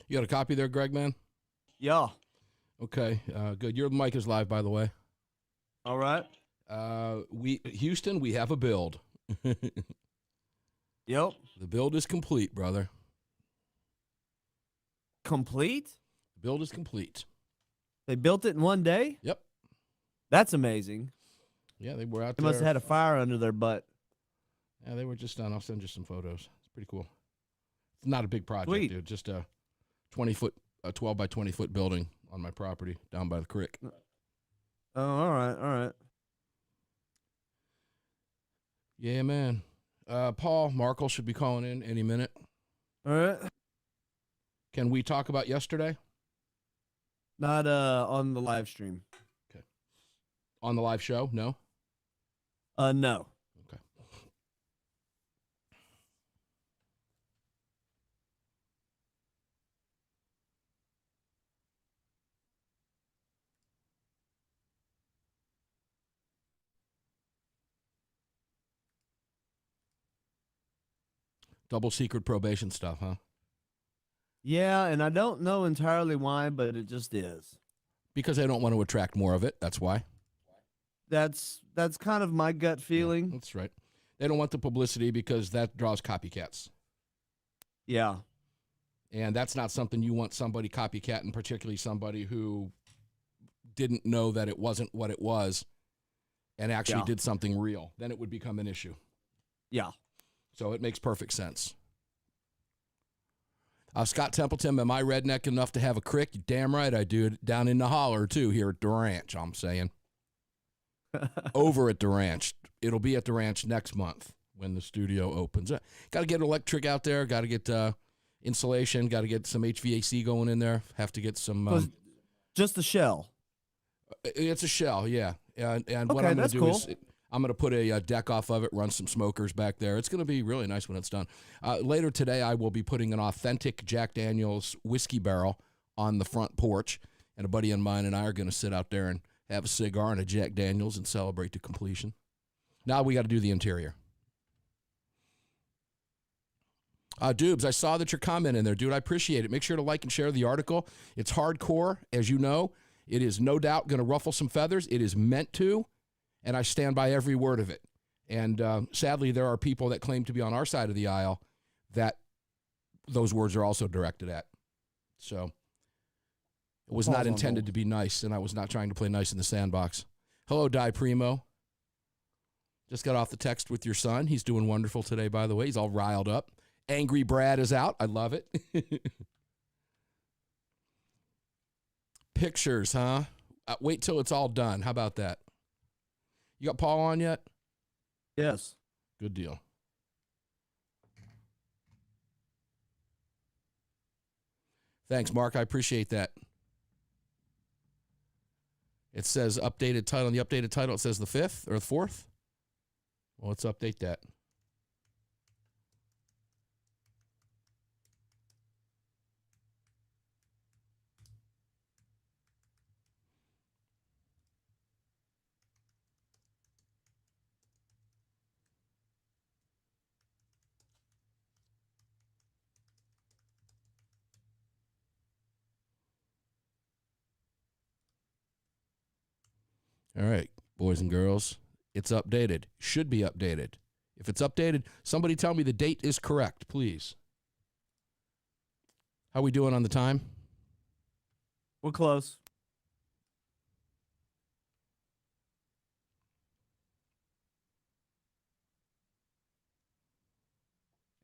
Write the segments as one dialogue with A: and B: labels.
A: You got a copy there, Greg, man?
B: Yeah.
A: Okay, good. Your mic is live, by the way.
B: All right.
A: Houston, we have a build.
B: Yep.
A: The build is complete, brother.
B: Complete?
A: The build is complete.
B: They built it in one day?
A: Yep.
B: That's amazing.
A: Yeah, they were out
B: They
A: there.
B: must have had a fire under their butt.
A: Yeah, they were just done. I'll send you some photos. It's pretty cool. It's not a big project,
B: Sweet.
A: dude. Just a 12 by 20 foot building on my property down by the creek.
B: Oh, all right, all right.
A: Yeah, man. Paul Markle should be calling in any minute.
B: All right.
A: Can we talk about yesterday?
B: Not on the live stream.
A: Okay. On the live show? No?
B: No.
A: Okay. Double secret probation stuff, huh?
B: Yeah, and I don't know entirely why, but it just is.
A: Because they don't want to attract more of it. That's why.
B: That's kind of my gut feeling.
A: Yeah, that's right. They don't want the publicity because that draws copycats.
B: Yeah.
A: And that's not something you want somebody copycatting, particularly somebody who didn't know that it wasn't what it was and actually did something real. Then it would become an issue.
B: Yeah.
A: So it makes perfect sense. Scott Templeton, am I redneck enough to have a crick? You damn right I do. Down in the holler, too, here at the ranch, I'm saying. Over at the ranch. It'll be at the ranch next month when the studio opens. Got to get electric out there. Got to get insulation. Got to get some HVAC going in there. Have to get some...
B: just the shell.
A: It's a shell, yeah. And what
B: Okay,
A: I'm going
B: that's
A: to do
B: cool.
A: is... I'm going to put a deck off of it, run some smokers back there. It's going to be really nice when it's done. Later today, I will be putting an authentic Jack Daniel's whiskey barrel on the front porch, and a buddy of mine and I are going to sit out there and have a cigar and a Jack Daniel's and celebrate the completion. Now we got to do the interior. Dubes, I saw that your comment in there, dude. I appreciate it. Make sure to like and share the article. It's hardcore, as you know. It is no doubt going to ruffle some feathers. It is meant to. And I stand by every word of it. And sadly, there are people that claim to be on our side of the aisle that those words are also directed at. So it was not intended to be nice, and I was not trying to play nice in the sandbox. Hello, Di Primo. Just got off the text with your son. He's doing wonderful today, by the way. He's all riled up. Angry Brad is out. I love it. Pictures, huh? Wait till it's all done. How about that? You got Paul on yet?
B: Yes.
A: Good deal. Thanks, Mark. I appreciate that. It says updated title. On the updated title, it says the 5th or the 4th. Well, let's update that. All right, boys and girls, it's updated. Should be updated. If it's updated, somebody tell me the date is correct, please. How we doing on the time?
B: We're close.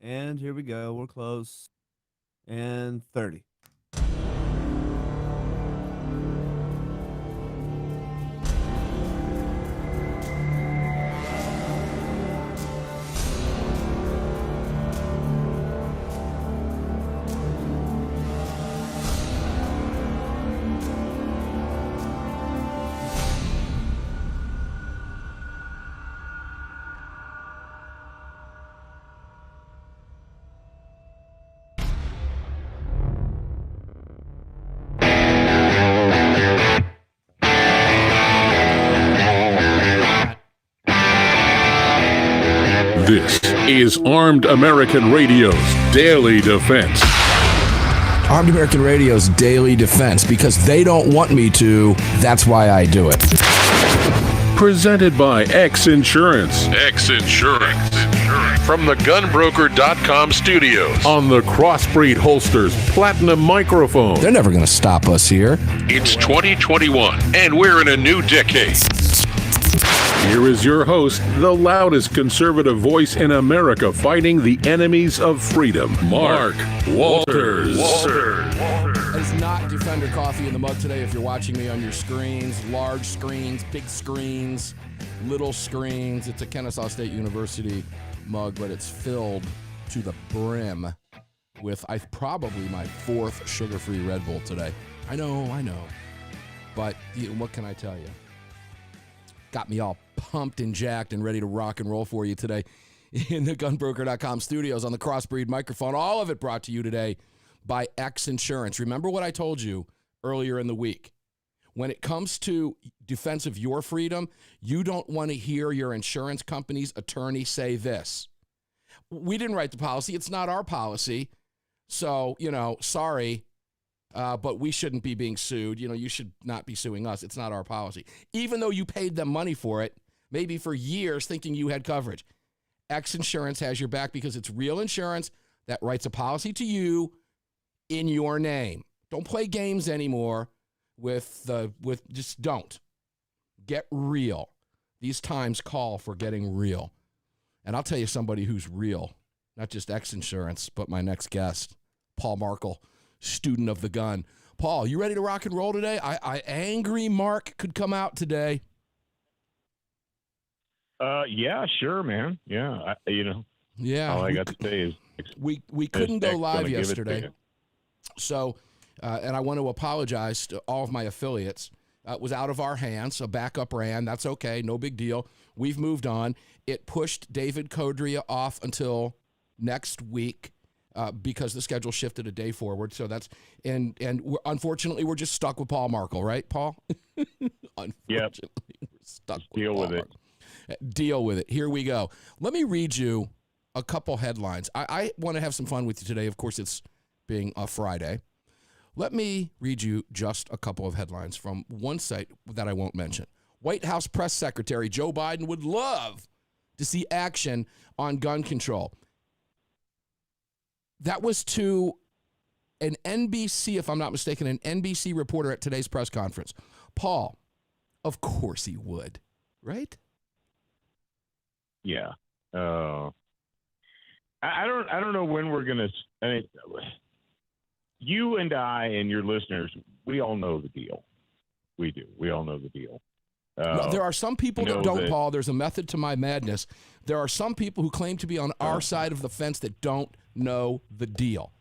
B: And here we go. We're close. And 30.
C: This is Armed American Radio's Daily Defense.
A: Armed American Radio's Daily Defense. Because they don't want me to, that's why I do it.
C: Presented by X Insurance. X Insurance. From the gunbroker.com studios on the Crossbreed Holsters Platinum microphone.
A: They're never going to stop us here.
C: It's 2021, and we're in a new decade. Here is your host, the loudest conservative voice in America fighting the enemies of freedom, Mark Walters.
A: That is not Defender Coffee in the mug today if you're watching me on your screens, large screens, big screens, little screens. It's a Kennesaw State University mug, but it's filled to the brim with probably my fourth sugar-free Red Bull today. I know. But what can I tell you? Got me all pumped and jacked and ready to rock and roll for you today in the gunbroker.com studios on the Crossbreed microphone. All of it brought to you today by X Insurance. Remember what I told you earlier in the week. When it comes to defense of your freedom, you don't want to hear your insurance company's attorney say this. We didn't write the policy. It's not our policy. So, sorry, but we shouldn't be being sued. You should not be suing us. It's not our policy. Even though you paid them money for it, maybe for years thinking you had coverage. X Insurance has your back because it's real insurance that writes a policy to you in your name. Don't play games anymore just don't. Get real. These times call for getting real. And I'll tell you somebody who's real, not just X Insurance, but my next guest, Paul Markle, student of the gun. Paul, you ready to rock and roll today? Angry Mark could come out today.
D: Yeah, sure, man. Yeah,
A: Yeah.
D: All I got to say is
A: we couldn't go live yesterday. So, and I want to apologize to all of my affiliates. It was out of our hands. A backup ran. That's okay. No big deal. We've moved on. It pushed David Codria off until next week because the schedule shifted a day forward. So that's unfortunately we're just stuck with Paul Markle, right, Paul? Unfortunately, we're stuck with
D: Deal
A: Paul
D: with
A: Markle. Deal with it. Here we go. Let me read you a couple headlines. I want to have some fun with you today. Of course, it's being a Friday. Let me read you just a couple of headlines from one site that I won't mention. White House Press Secretary Joe Biden would love to see action on gun control. That was to an NBC, if I'm not mistaken, an NBC reporter at today's press conference. Paul, of course he would, right?
D: Yeah. I don't know when we're gonna. You and I and your listeners, we all know the deal. We do. We all know the deal.
A: There are some people that don't, Paul. There's a method to my madness. There are some people who claim to be on our side of the fence that don't know the deal.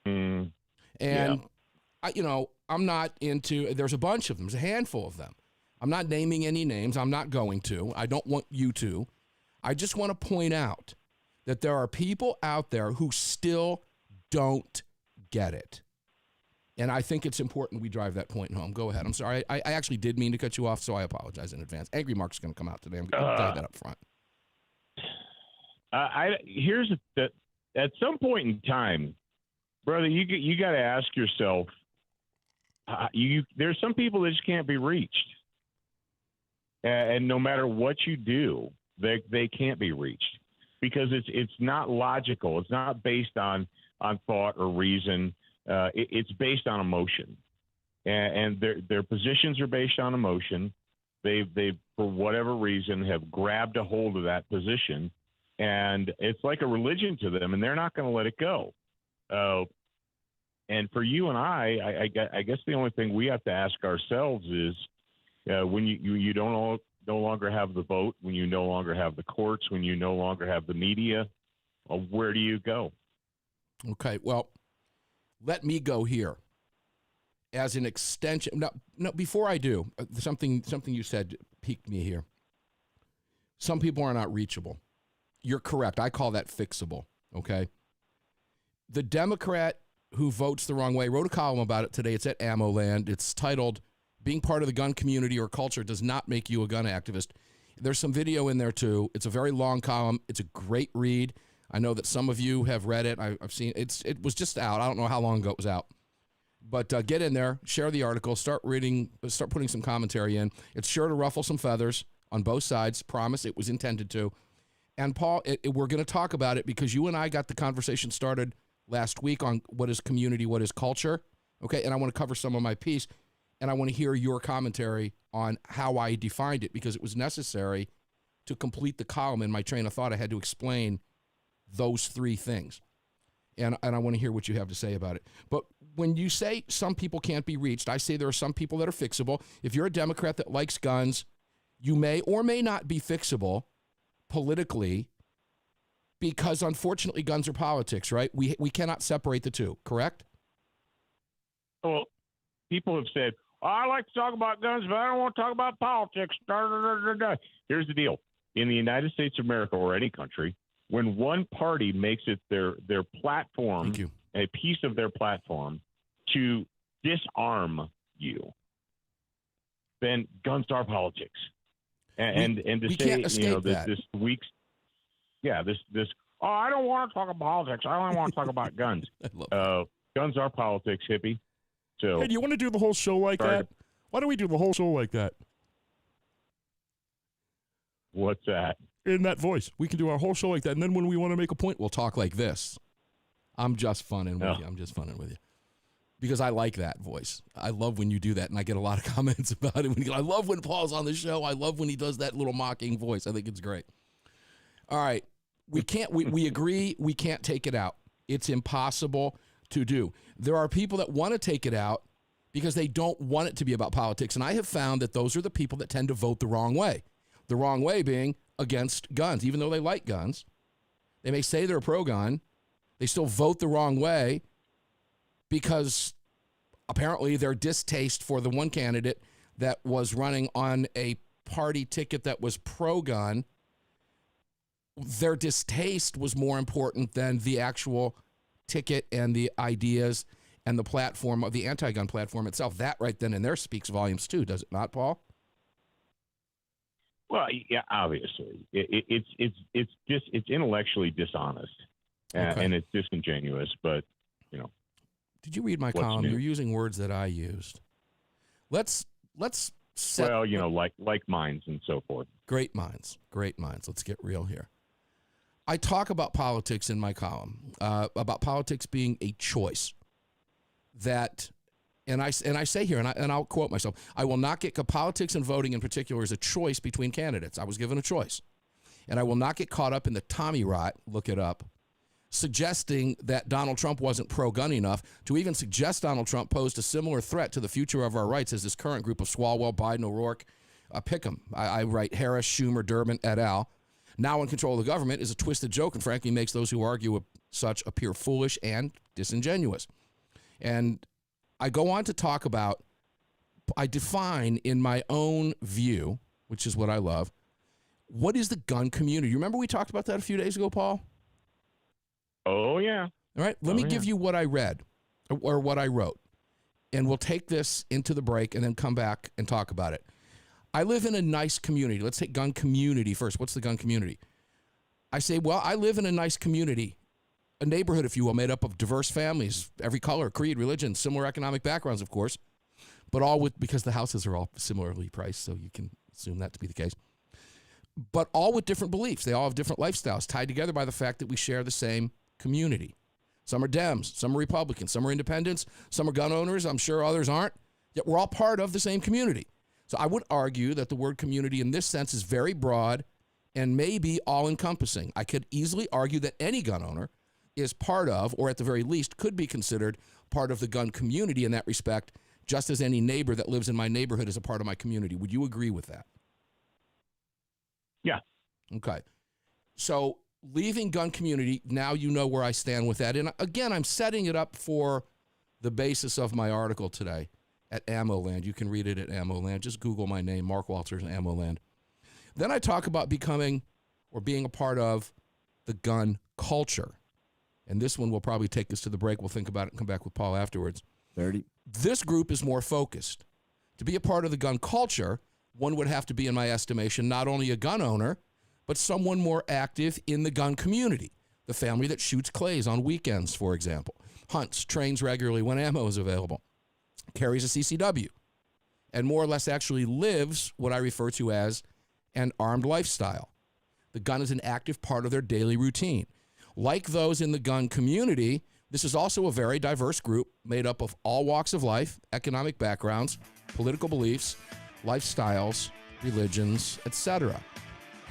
A: And, I'm not into, there's a bunch of them. There's a handful of them. I'm not naming any names. I'm not going to. I don't want you to. I just want to point out that there are people out there who still don't get it. And I think it's important we drive that point home. Go ahead. I'm sorry. I actually did mean to cut you off, so I apologize in advance. Angry Mark's going to come out today. I'm going to tell you that up front.
D: Here's at some point in time, brother, you got to ask yourself. There's some people that just can't be reached, and no matter what you do, they can't be reached because it's not logical. It's not based on thought or reason. It's based on emotion, and their positions are based on emotion. They for whatever reason have grabbed a hold of that position, and it's like a religion to them, and they're not going to let it go. And for you and I guess the only thing we have to ask ourselves is when you no longer have the vote, when you no longer have the courts, when you no longer have the media, where do you go?
A: Okay, well, let me go here as an extension. No, before I do, something you said piqued me here. Some people are not reachable. You're correct. I call that fixable, okay? The Democrat who votes the wrong way wrote a column about it today. It's at Ammo Land. It's titled, "Being Part of the Gun Community or Culture Does Not Make You a Gun Activist." There's some video in there, too. It's a very long column. It's a great read. I know that some of you have read it. I've seen it. It was just out. I don't know how long ago it was out. But get in there, share the article, start reading, start putting some commentary in. It's sure to ruffle some feathers on both sides. Promise it was intended to. And Paul, we're going to talk about it because you and I got the conversation started last week on what is community, what is culture. Okay, and I want to cover some of my piece, and I want to hear your commentary on how I defined it because it was necessary to complete the column in my train of thought. I had to explain those three things. And I want to hear what you have to say about it. But when you say some people can't be reached, I say there are some people that are fixable. If you're a Democrat that likes guns, you may or may not be fixable politically because, unfortunately, guns are politics, right? We cannot separate the two, correct?
D: Well, people have said, I like to talk about guns, but I don't want to talk about politics. Here's the deal. In the United States of America or any country, when one party makes it their platform, a piece of their platform to disarm you, then guns are politics. And to say, this week's, I don't want to talk about politics. I only want to talk about guns. Guns are politics, hippie. So,
A: hey, do you want to do the whole show like that? Why don't we do the whole show like that?
D: What's that?
A: In that voice. We can do our whole show like that, and then when we want to make a point, we'll talk like this. I'm just funning with you. I'm just funning with you. Because I like that voice. I love when you do that, and I get a lot of comments about it. I love when Paul's on the show. I love when he does that little mocking voice. I think it's great. All right. We agree we can't take it out. It's impossible to do. There are people that want to take it out because they don't want it to be about politics, and I have found that those are the people that tend to vote the wrong way. The wrong way being against guns. Even though they like guns, they may say they're pro-gun, they still vote the wrong way because apparently their distaste for the one candidate that was running on a party ticket that was pro-gun, their distaste was more important than the actual ticket and the ideas and the platform of the anti-gun platform itself. That right then and there speaks volumes too, does it not, Paul?
D: Well, yeah, obviously, it's intellectually dishonest, and it's disingenuous. But
A: did you read my column? You're using words that I used. Let's set.
D: Well, like minds and so forth. Great minds.
A: Let's get real here. I talk about politics in my column, about politics being a choice. And I say here, and I'll quote myself, I will not get politics and voting in particular is a choice between candidates. I was given a choice. And I will not get caught up in the Tommy rot, look it up, suggesting that Donald Trump wasn't pro-gun enough to even suggest Donald Trump posed a similar threat to the future of our rights as this current group of Swalwell, Biden, O'Rourke, pick them. I write Harris, Schumer, Durbin, et al. Now in control of the government is a twisted joke and frankly makes those who argue with such appear foolish and disingenuous. And I go on to talk about, I define in my own view, which is what I love, what is the gun community? You remember we talked about that a few days ago, Paul?
D: Oh, yeah.
A: All right, let me give you what I read or what I wrote, and we'll take this into the break and then come back and talk about it. I live in a nice community. Let's take gun community first. What's the gun community? I say, well, I live in a nice community. A neighborhood, if you will, made up of diverse families, every color, creed, religion, similar economic backgrounds, of course, but all because the houses are all similarly priced, so you can assume that to be the case. But all with different beliefs. They all have different lifestyles tied together by the fact that we share the same community. Some are Dems, some are Republicans, some are independents, some are gun owners, I'm sure others aren't, yet we're all part of the same community. So I would argue that the word community in this sense is very broad and maybe all-encompassing. I could easily argue that any gun owner is part of, or at the very least could be considered part of the gun community in that respect, just as any neighbor that lives in my neighborhood is a part of my community. Would you agree with that?
D: Yeah.
A: Okay. So leaving gun community, now you know where I stand with that. And again, I'm setting it up for the basis of my article today at Ammo Land. You can read it at Ammo Land. Just Google my name, Mark Walters, Ammo Land. Then I talk about becoming or being a part of the gun culture. And this one will probably take us to the break. We'll think about it and come back with Paul afterwards.
B: 30.
A: This group is more focused. To be a part of the gun culture, one would have to be, in my estimation, not only a gun owner, but someone more active in the gun community. The family that shoots clays on weekends, for example. Hunts, trains regularly when ammo is available. carries a CCW, and more or less actually lives what I refer to as an armed lifestyle. The gun is an active part of their daily routine. Like those in the gun community, this is also a very diverse group made up of all walks of life, economic backgrounds, political beliefs, lifestyles, religions, etc.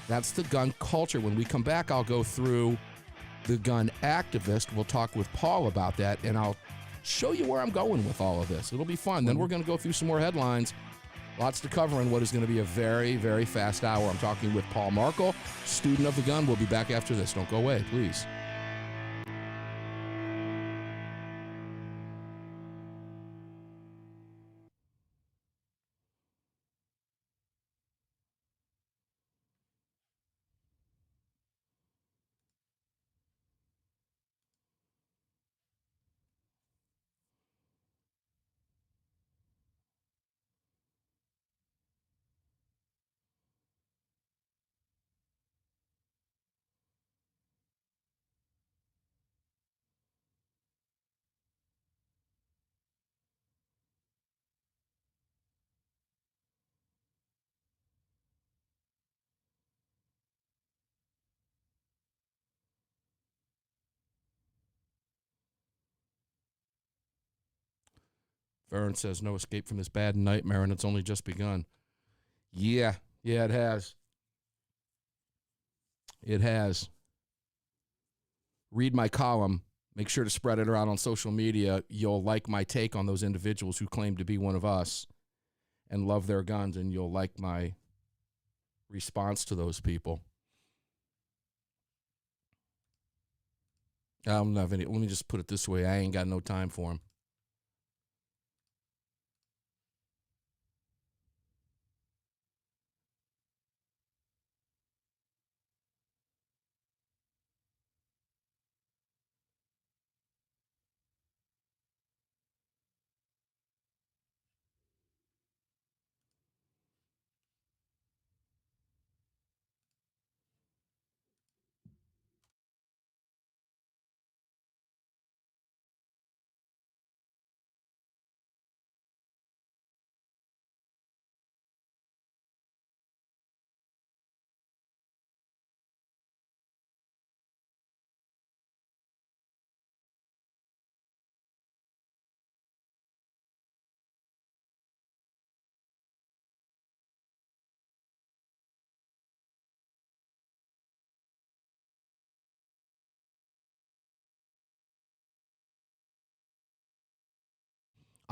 A: That's the gun culture. When we come back, I'll go through the gun activist. We'll talk with Paul about that, and I'll show you where I'm going with all of this. It'll be fun. Then we're going to go through some more headlines. Lots to cover in what is going to be a very, very fast hour. I'm talking with Paul Markel, student of the gun. We'll be back after this. Don't go away, please. Vern says, no escape from this bad nightmare, and it's only just begun. Yeah, it has. It has. Read my column. Make sure to spread it around on social media. You'll like my take on those individuals who claim to be one of us and love their guns, and you'll like my response to those people. I don't have any. Let me just put it this way. I ain't got no time for them.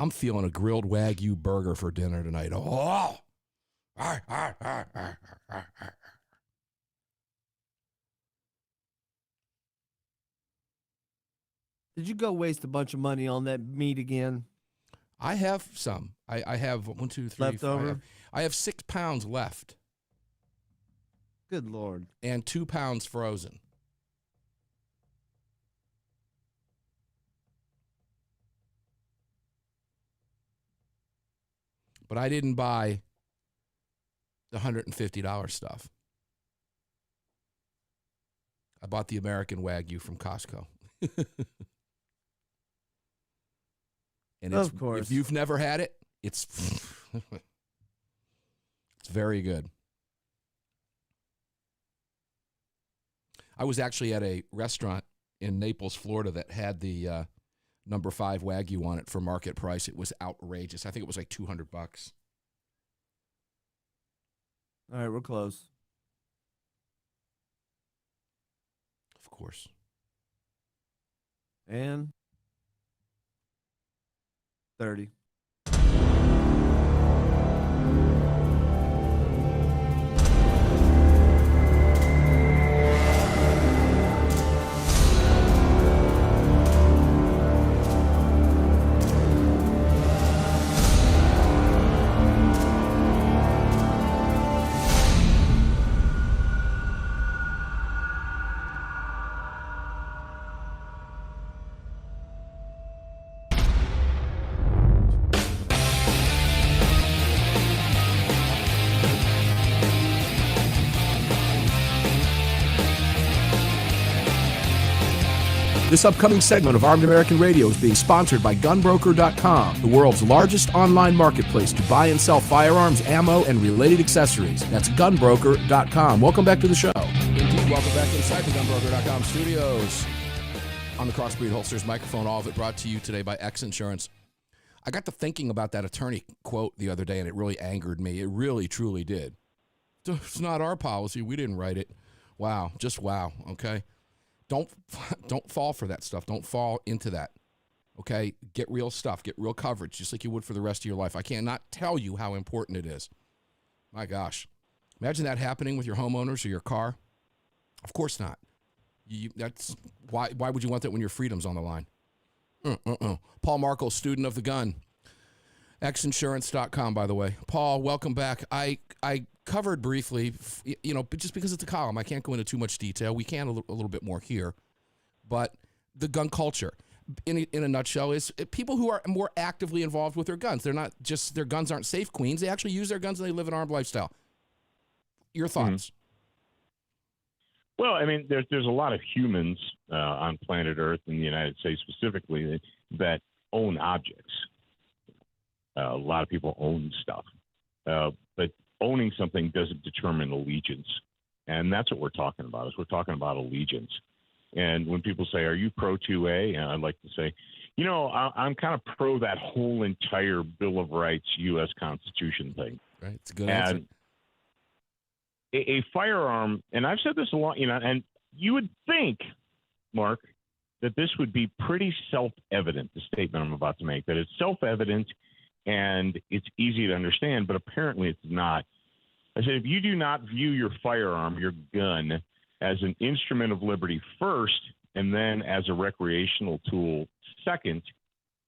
A: I'm feeling a grilled Wagyu burger for dinner tonight. Oh!
B: Did you go waste a bunch of money on that meat again?
A: I have some. I have 1, 2, 3,
B: Leftover?
A: I have 6 pounds left
B: Good Lord.
A: and 2 pounds frozen. But I didn't buy the $150 stuff. I bought the American Wagyu from Costco. And it's,
B: Of course.
A: if you've never had it, it's it's very good. I was actually at a restaurant in Naples, Florida that had the number 5 Wagyu on it for market price. It was outrageous. I think it was like $200.
B: All right, we're close.
A: Of course.
B: And 30.
A: This upcoming segment of Armed American Radio is being sponsored by GunBroker.com, the world's largest online marketplace to buy and sell firearms, ammo, and related accessories. That's GunBroker.com. Welcome back to the show. Indeed, welcome back inside the GunBroker.com studios. On the Crossbreed Holsters microphone, all of it brought to you today by X Insurance. I got to thinking about that attorney quote the other day, and it really angered me. It really, truly did. It's not our policy. We didn't write it. Wow. Just wow. Okay. Don't fall for that stuff. Don't fall into that. Okay. Get real stuff. Get real coverage, just like you would for the rest of your life. I cannot tell you how important it is. My gosh. Imagine that happening with your homeowners or your car. Of course not. That's why would you want that when your freedom's on the line? Paul Markle, student of the gun. Xinsurance.com, by the way. Paul, welcome back. I covered briefly, but just because it's a column, I can't go into too much detail. We can a little bit more here. But the gun culture, in a nutshell, is people who are more actively involved with their guns. They're not just, their guns aren't safe queens. They actually use their guns and they live an armed lifestyle. Your thoughts?
D: Well, I mean, there's a lot of humans on planet Earth, in the United States specifically, that own objects. A lot of people own stuff, but owning something doesn't determine allegiance, and that's what we're talking about. Is we're talking about allegiance. And when people say, "Are you pro 2A?" and I'd like to say, I'm kind of pro that whole entire Bill of Rights, U.S. Constitution thing.
A: Right, it's a good answer.
D: And a firearm, and I've said this a lot, and you would think, Mark, that this would be pretty self-evident, the statement I'm about to make, that it's self-evident and it's easy to understand, but apparently it's not. I said, if you do not view your firearm, your gun, as an instrument of liberty first, and then as a recreational tool second,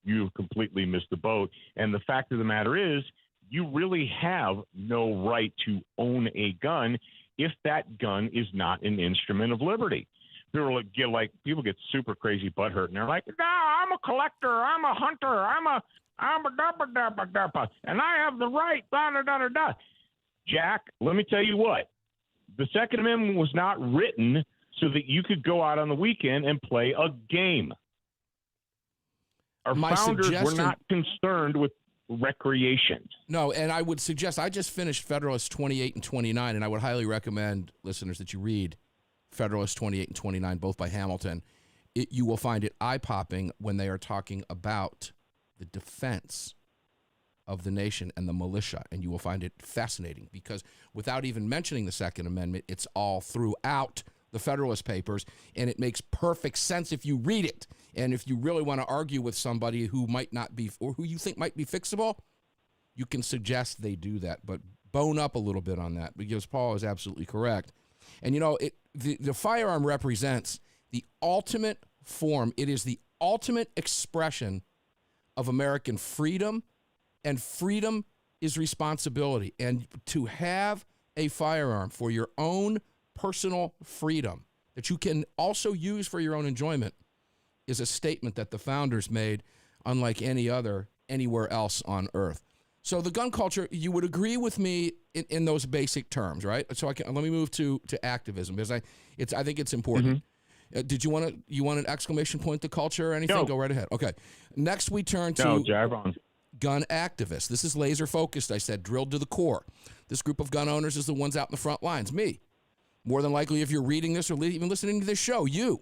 D: you've completely missed the boat. And the fact of the matter is, you really have no right to own a gun if that gun is not an instrument of liberty. People get super crazy butthurt, and they're like, "No, I'm a collector, I'm a hunter, I'm a da and I have the right, da da da da da." Jack, let me tell you what. The Second Amendment was not written so that you could go out on the weekend and play a game. Our founders were not concerned with recreation.
A: No, and I would suggest, I just finished Federalist 28 and 29, and I would highly recommend listeners that you read Federalist 28 and 29, both by Hamilton. You will find it eye-popping when they are talking about the defense of the nation and the militia, and you will find it fascinating because without even mentioning the Second Amendment, it's all throughout the Federalist Papers, and it makes perfect sense if you read it. And if you really want to argue with somebody who might not be, or who you think might be fixable, you can suggest they do that, but bone up a little bit on that because Paul is absolutely correct. And the firearm represents the ultimate form. It is the ultimate expression of American freedom, and freedom is responsibility. And to have a firearm for your own personal freedom that you can also use for your own enjoyment is a statement that the founders made unlike any other anywhere else on earth. So the gun culture, you would agree with me in those basic terms, right? So let me move to activism because I think it's important. Did you want an exclamation point to culture or anything?
D: No.
A: Go right ahead. Okay. Next we turn to
D: Javon.
A: Gun activists. This is laser focused, I said, drilled to the core. This group of gun owners is the ones out in the front lines. Me. More than likely, if you're reading this or even listening to this show, you.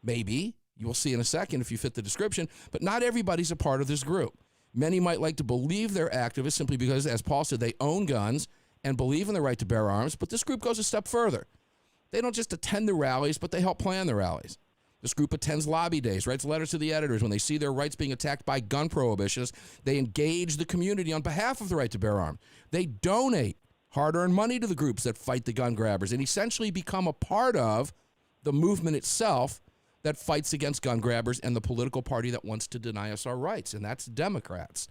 A: Maybe. You will see in a second if you fit the description. But not everybody's a part of this group. Many might like to believe they're activists simply because, as Paul said, they own guns and believe in the right to bear arms. But this group goes a step further. They don't just attend the rallies, but they help plan the rallies. This group attends lobby days, writes letters to the editors. When they see their rights being attacked by gun prohibitionists, they engage the community on behalf of the right to bear arms. They donate hard-earned money to the groups that fight the gun grabbers and essentially become a part of the movement itself that fights against gun grabbers and the political party that wants to deny us our rights, and that's Democrats.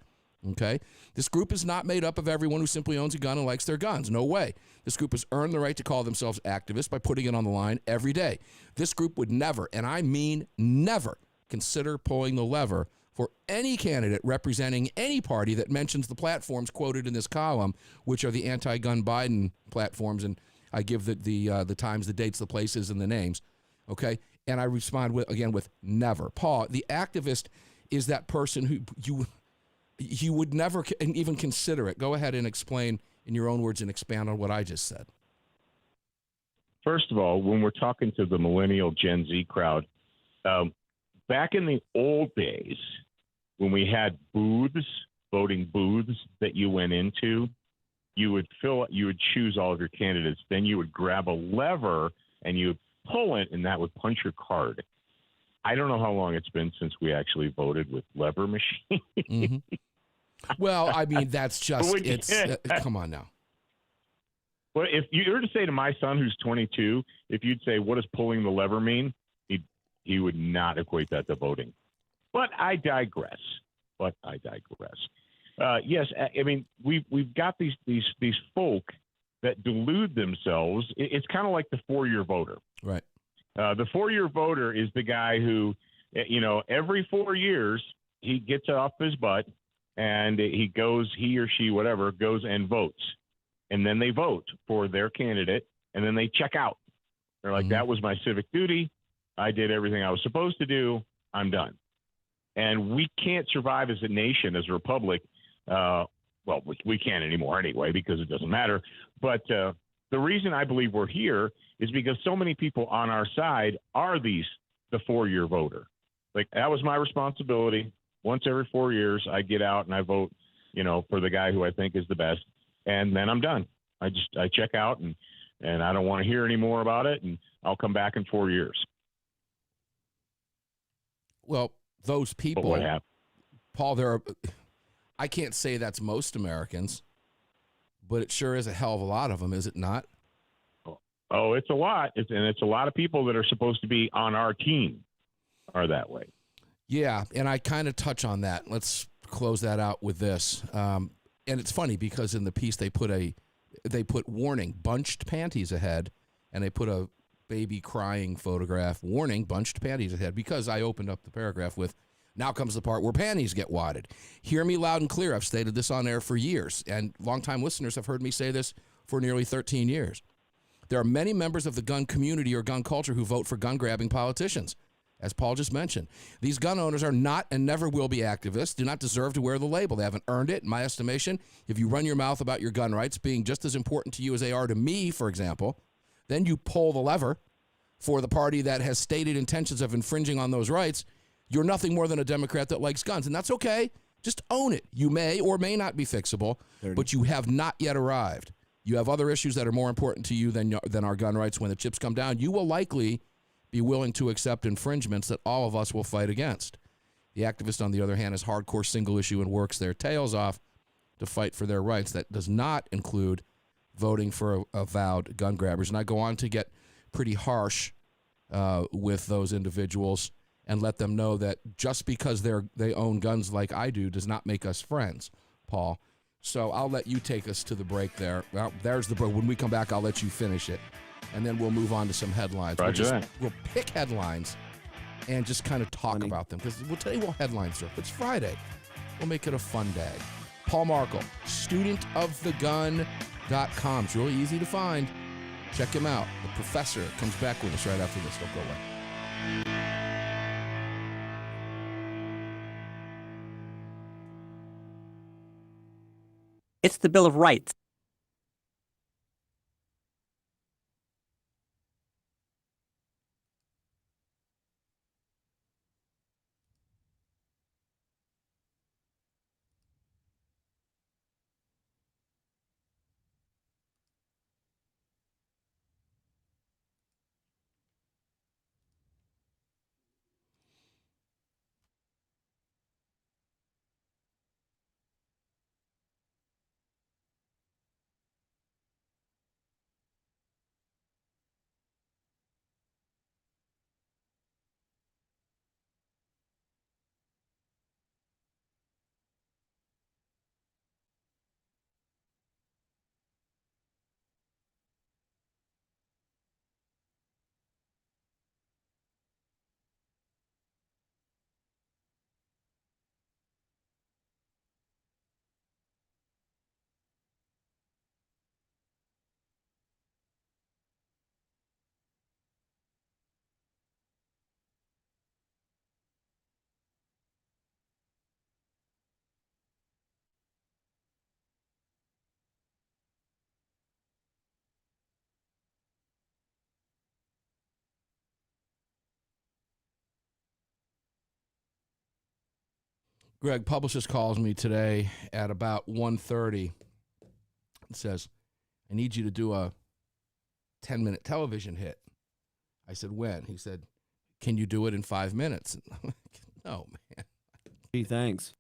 A: Okay? This group is not made up of everyone who simply owns a gun and likes their guns. No way. This group has earned the right to call themselves activists by putting it on the line every day. This group would never, and I mean never, consider pulling the lever for any candidate representing any party that mentions the platforms quoted in this column, which are the anti-gun Biden platforms, and I give the times, the dates, the places, and the names. Okay? And I respond with never. Paul, the activist is that person who you would never even consider it. Go ahead and explain in your own words and expand on what I just said.
D: First of all, when we're talking to the millennial Gen Z crowd, back in the old days when we had voting booths that you went into, you would choose all of your candidates. Then you would grab a lever and you would pull it, and that would punch your card. I don't know how long it's been since we actually voted with lever machines.
A: Mm-hmm. Well, I mean, that's just, come on now.
D: Well, if you were to say to my son, who's 22, if you'd say, what does pulling the lever mean? He would not equate that to voting. But I digress. Yes, I mean, we've got these folk that delude themselves. It's kind of like the 4-year voter.
A: Right.
D: The 4-year voter is the guy who, every 4 years he gets off his butt and he or she, whatever, goes and votes. And then they vote for their candidate and then they check out. They're like, that was my civic duty. I did everything I was supposed to do. I'm done. And we can't survive as a nation, as a republic. We can't anymore anyway, because it doesn't matter. But the reason I believe we're here is because so many people on our side are the 4-year voter. Like, that was my responsibility. Once every 4 years, I get out and I vote, for the guy who I think is the best. And then I'm done. I check out and I don't want to hear any more about it. And I'll come back in 4 years.
A: Well, those people,
D: what happened?
A: Paul, I can't say that's most Americans, but it sure is a hell of a lot of them, is it not?
D: Oh, it's a lot. It's a lot of people that are supposed to be on our team are that way.
A: Yeah, and I kind of touch on that. Let's close that out with this. And it's funny because in the piece they put warning, bunched panties ahead, and they put a baby crying photograph, warning, bunched panties ahead, because I opened up the paragraph with, now comes the part where panties get wadded. Hear me loud and clear. I've stated this on air for years, and longtime listeners have heard me say this for nearly 13 years. There are many members of the gun community or gun culture who vote for gun-grabbing politicians. As Paul just mentioned, these gun owners are not and never will be activists, do not deserve to wear the label. They haven't earned it. In my estimation, if you run your mouth about your gun rights being just as important to you as they are to me, for example, then you pull the lever for the party that has stated intentions of infringing on those rights, you're nothing more than a Democrat that likes guns. And that's okay. Just own it. You may or may not be fixable, but you have not yet arrived. You have other issues that are more important to you than our gun rights. When the chips come down, you will likely be willing to accept infringements that all of us will fight against. The activist, on the other hand, is hardcore single issue and works their tails off to fight for their rights. That does not include voting for avowed gun grabbers. And I go on to get pretty harsh with those individuals and let them know that just because they own guns like I do does not make us friends, Paul. So I'll let you take us to the break there. Well, there's the break. When we come back, I'll let you finish it. And then we'll move on to some headlines. We'll pick headlines and just kind of talk about them. Because we'll tell you what headlines are. If it's Friday, we'll make it a fun day. Paul Markle, studentofthegun.com. It's really easy to find. Check him out. The professor comes back with us right after this. Don't go away.
E: It's the Bill of Rights.
A: Greg, publicist calls me today at about 1:30 and says, I need you to do a 10-minute television hit. I said, when? He said, can you do it in 5 minutes? No, man.
B: Gee, thanks.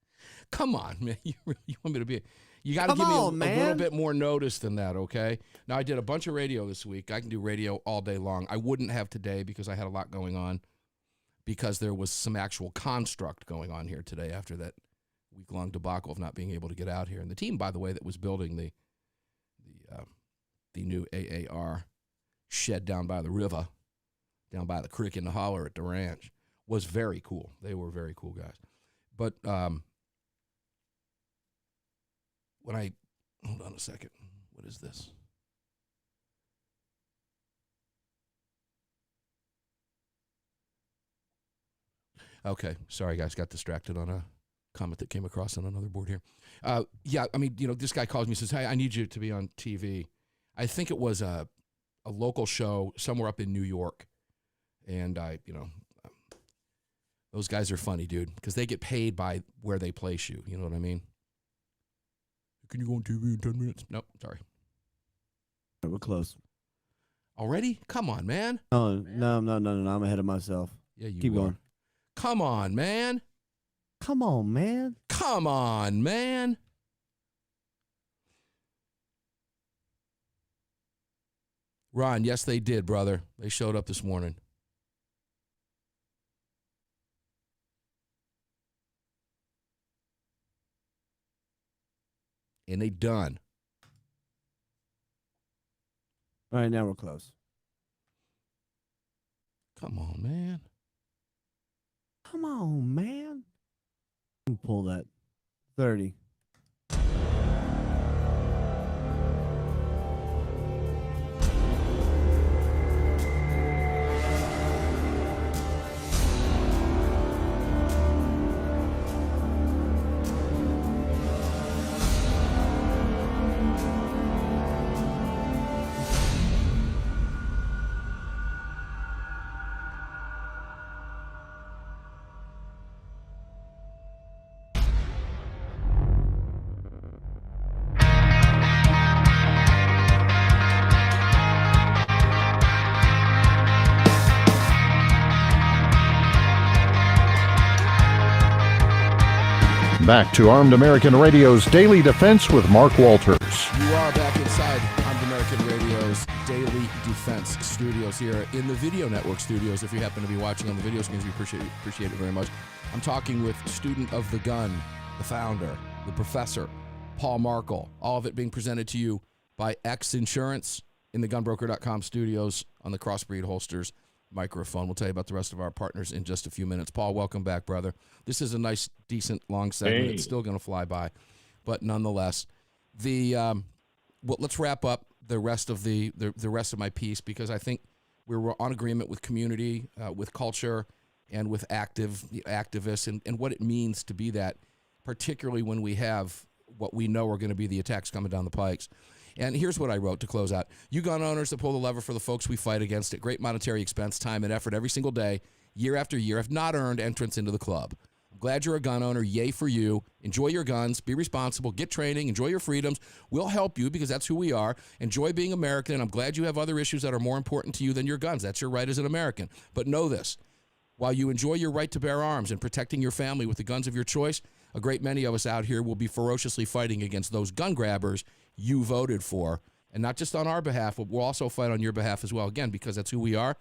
A: Come on, man. You want me to be... You got to
B: Come
A: give me a
B: on,
A: little
B: man.
A: bit more notice than that, okay? Now, I did a bunch of radio this week. I can do radio all day long. I wouldn't have today because I had a lot going on, because there was some actual construct going on here today after that week-long debacle of not being able to get out here. And the team, by the way, that was building the new AAR shed down by the river, down by the creek in the holler at the ranch, was very cool. They were very cool guys. But when I, hold on a second, what is this? Okay, sorry guys, got distracted on a comment that came across on another board here. Yeah, I mean, this guy calls me and says, hey, I need you to be on TV. I think it was a local show somewhere up in New York. And those guys are funny, dude, because they get paid by where they place you. You know what I mean? Can you go on TV in 10 minutes? Nope, sorry.
B: We're close.
A: Already? Come on, man.
B: Oh, no, I'm ahead of myself.
A: Yeah, you
B: Keep
A: are.
B: going.
A: Come on, man.
B: Come on, man.
A: Come on, man. Ron, yes, they did, brother. They showed up this morning. And they done.
B: All right, now we're close.
A: Come on, man.
B: Come on, man. Pull that. 30.
C: Back to Armed American Radio's Daily Defense with Mark Walters.
A: You are back inside Armed American Radio's Daily Defense studios here in the Video Network studios. If you happen to be watching on the video screens, we appreciate it very much. I'm talking with student of the gun, the founder, the professor, Paul Markle. All of it being presented to you by X Insurance in the gunbroker.com studios on the Crossbreed Holsters microphone. We'll tell you about the rest of our partners in just a few minutes. Paul, welcome back, brother. This is a nice, decent, long segment.
D: Hey.
A: It's still going to fly by, but nonetheless, let's wrap up the rest of the rest of my piece, because I think we're on agreement with community, with culture, and with activists, and what it means to be that, particularly when we have what we know are going to be the attacks coming down the pikes. And here's what I wrote to close out. You gun owners that pull the lever for the folks we fight against at great monetary expense, time, and effort every single day, year after year, have not earned entrance into the club. I'm glad you're a gun owner. Yay for you. Enjoy your guns. Be responsible. Get training. Enjoy your freedoms. We'll help you because that's who we are. Enjoy being American. And I'm glad you have other issues that are more important to you than your guns. That's your right as an American. But know this. While you enjoy your right to bear arms and protecting your family with the guns of your choice, a great many of us out here will be ferociously fighting against those gun grabbers you voted for. And not just on our behalf, but we'll also fight on your behalf as well, again, because that's who we are.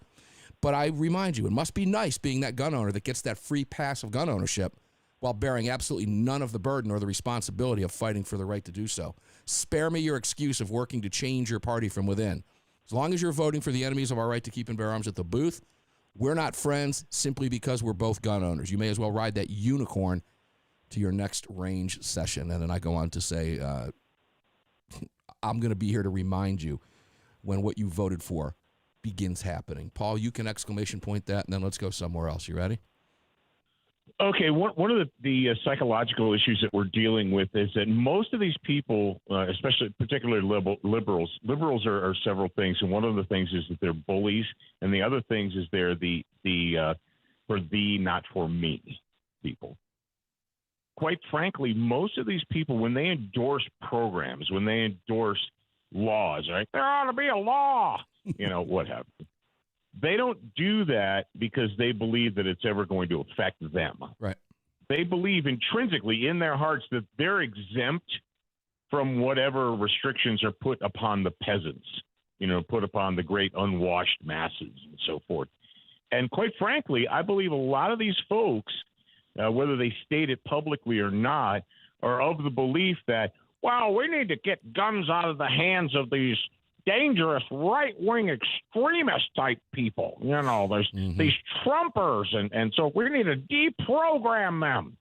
A: But I remind you, it must be nice being that gun owner that gets that free pass of gun ownership while bearing absolutely none of the burden or the responsibility of fighting for the right to do so. Spare me your excuse of working to change your party from within. As long as you're voting for the enemies of our right to keep and bear arms at the booth, we're not friends simply because we're both gun owners. You may as well ride that unicorn to your next range session. And then I go on to say, I'm going to be here to remind you when what you voted for begins happening. Paul, you can exclamation point that, and then let's go somewhere else. You ready?
D: Okay, one of the psychological issues that we're dealing with is that most of these people, especially particularly liberals are several things, and one of the things is that they're bullies, and the other things is they're the for thee, not for me people. quite frankly, most of these people, when they endorse programs, when they endorse laws, right? There ought to be a law, what have you. They don't do that because they believe that it's ever going to affect them.
A: Right.
D: They believe intrinsically in their hearts that they're exempt from whatever restrictions are put upon the peasants, put upon the great unwashed masses and so forth. And quite frankly, I believe a lot of these folks, whether they state it publicly or not, are of the belief that, well, we need to get guns out of the hands of these dangerous right-wing extremist type people. There's these Trumpers, and so we need to deprogram them.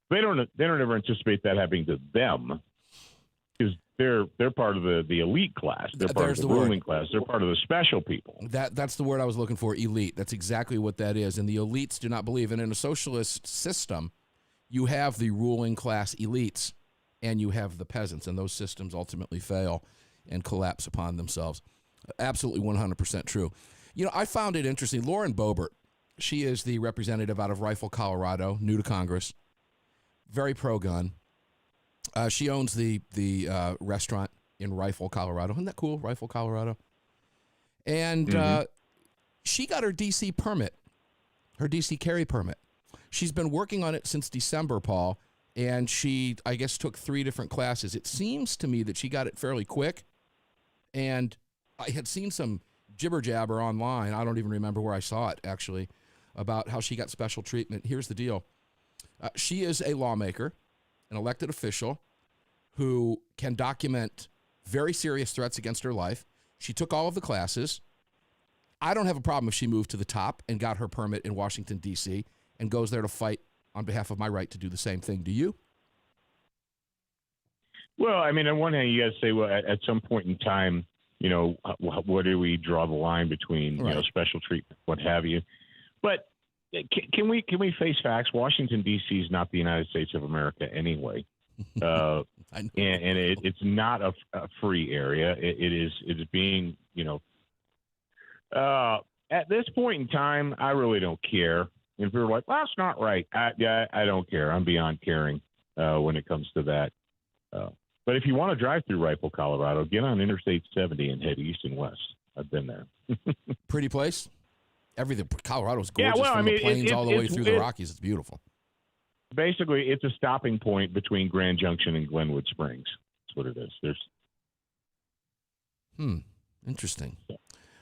D: They don't ever anticipate that happening to them, because they're part of the elite class. They're part of the ruling class. They're part of the special people.
A: That's the word I was looking for, elite. That's exactly what that is. And the elites do not believe. And in a socialist system, you have the ruling class elites and you have the peasants, and those systems ultimately fail and collapse upon themselves. Absolutely 100% true. I found it interesting. Lauren Boebert, she is the representative out of Rifle, Colorado, new to Congress, very pro-gun. She owns the restaurant in Rifle, Colorado. Isn't that cool, Rifle, Colorado? And she got her D.C. permit, her D.C. carry permit. She's been working on it since December, Paul, and she, I guess, took 3 different classes. It seems to me that she got it fairly quick, and I had seen some jibber-jabber online. I don't even remember where I saw it, actually, about how she got special treatment. Here's the deal. She is a lawmaker, an elected official who can document very serious threats against her life. She took all of the classes. I don't have a problem if she moved to the top and got her permit in Washington, D.C., and goes there to fight on behalf of my right to do the same thing. Do you?
D: Well, I mean, on one hand, you got to say, well, at some point in time, where do we draw the line between,
A: right,
D: special treatment, what have you? But can we face facts? Washington, D.C. is not the United States of America anyway. And it's not a free area. It is being, at this point in time, I really don't care. If you're like, well, that's not right. I don't care. I'm beyond caring when it comes to that. But if you want to drive through Rifle, Colorado, get on Interstate 70 and head east and west. I've been there.
A: Pretty place. Everything. Colorado's gorgeous.
D: Yeah, well,
A: from the plains all the way through the Rockies. It's beautiful.
D: Basically, it's a stopping point between Grand Junction and Glenwood Springs. That's what it is.
A: Interesting.
D: Yeah.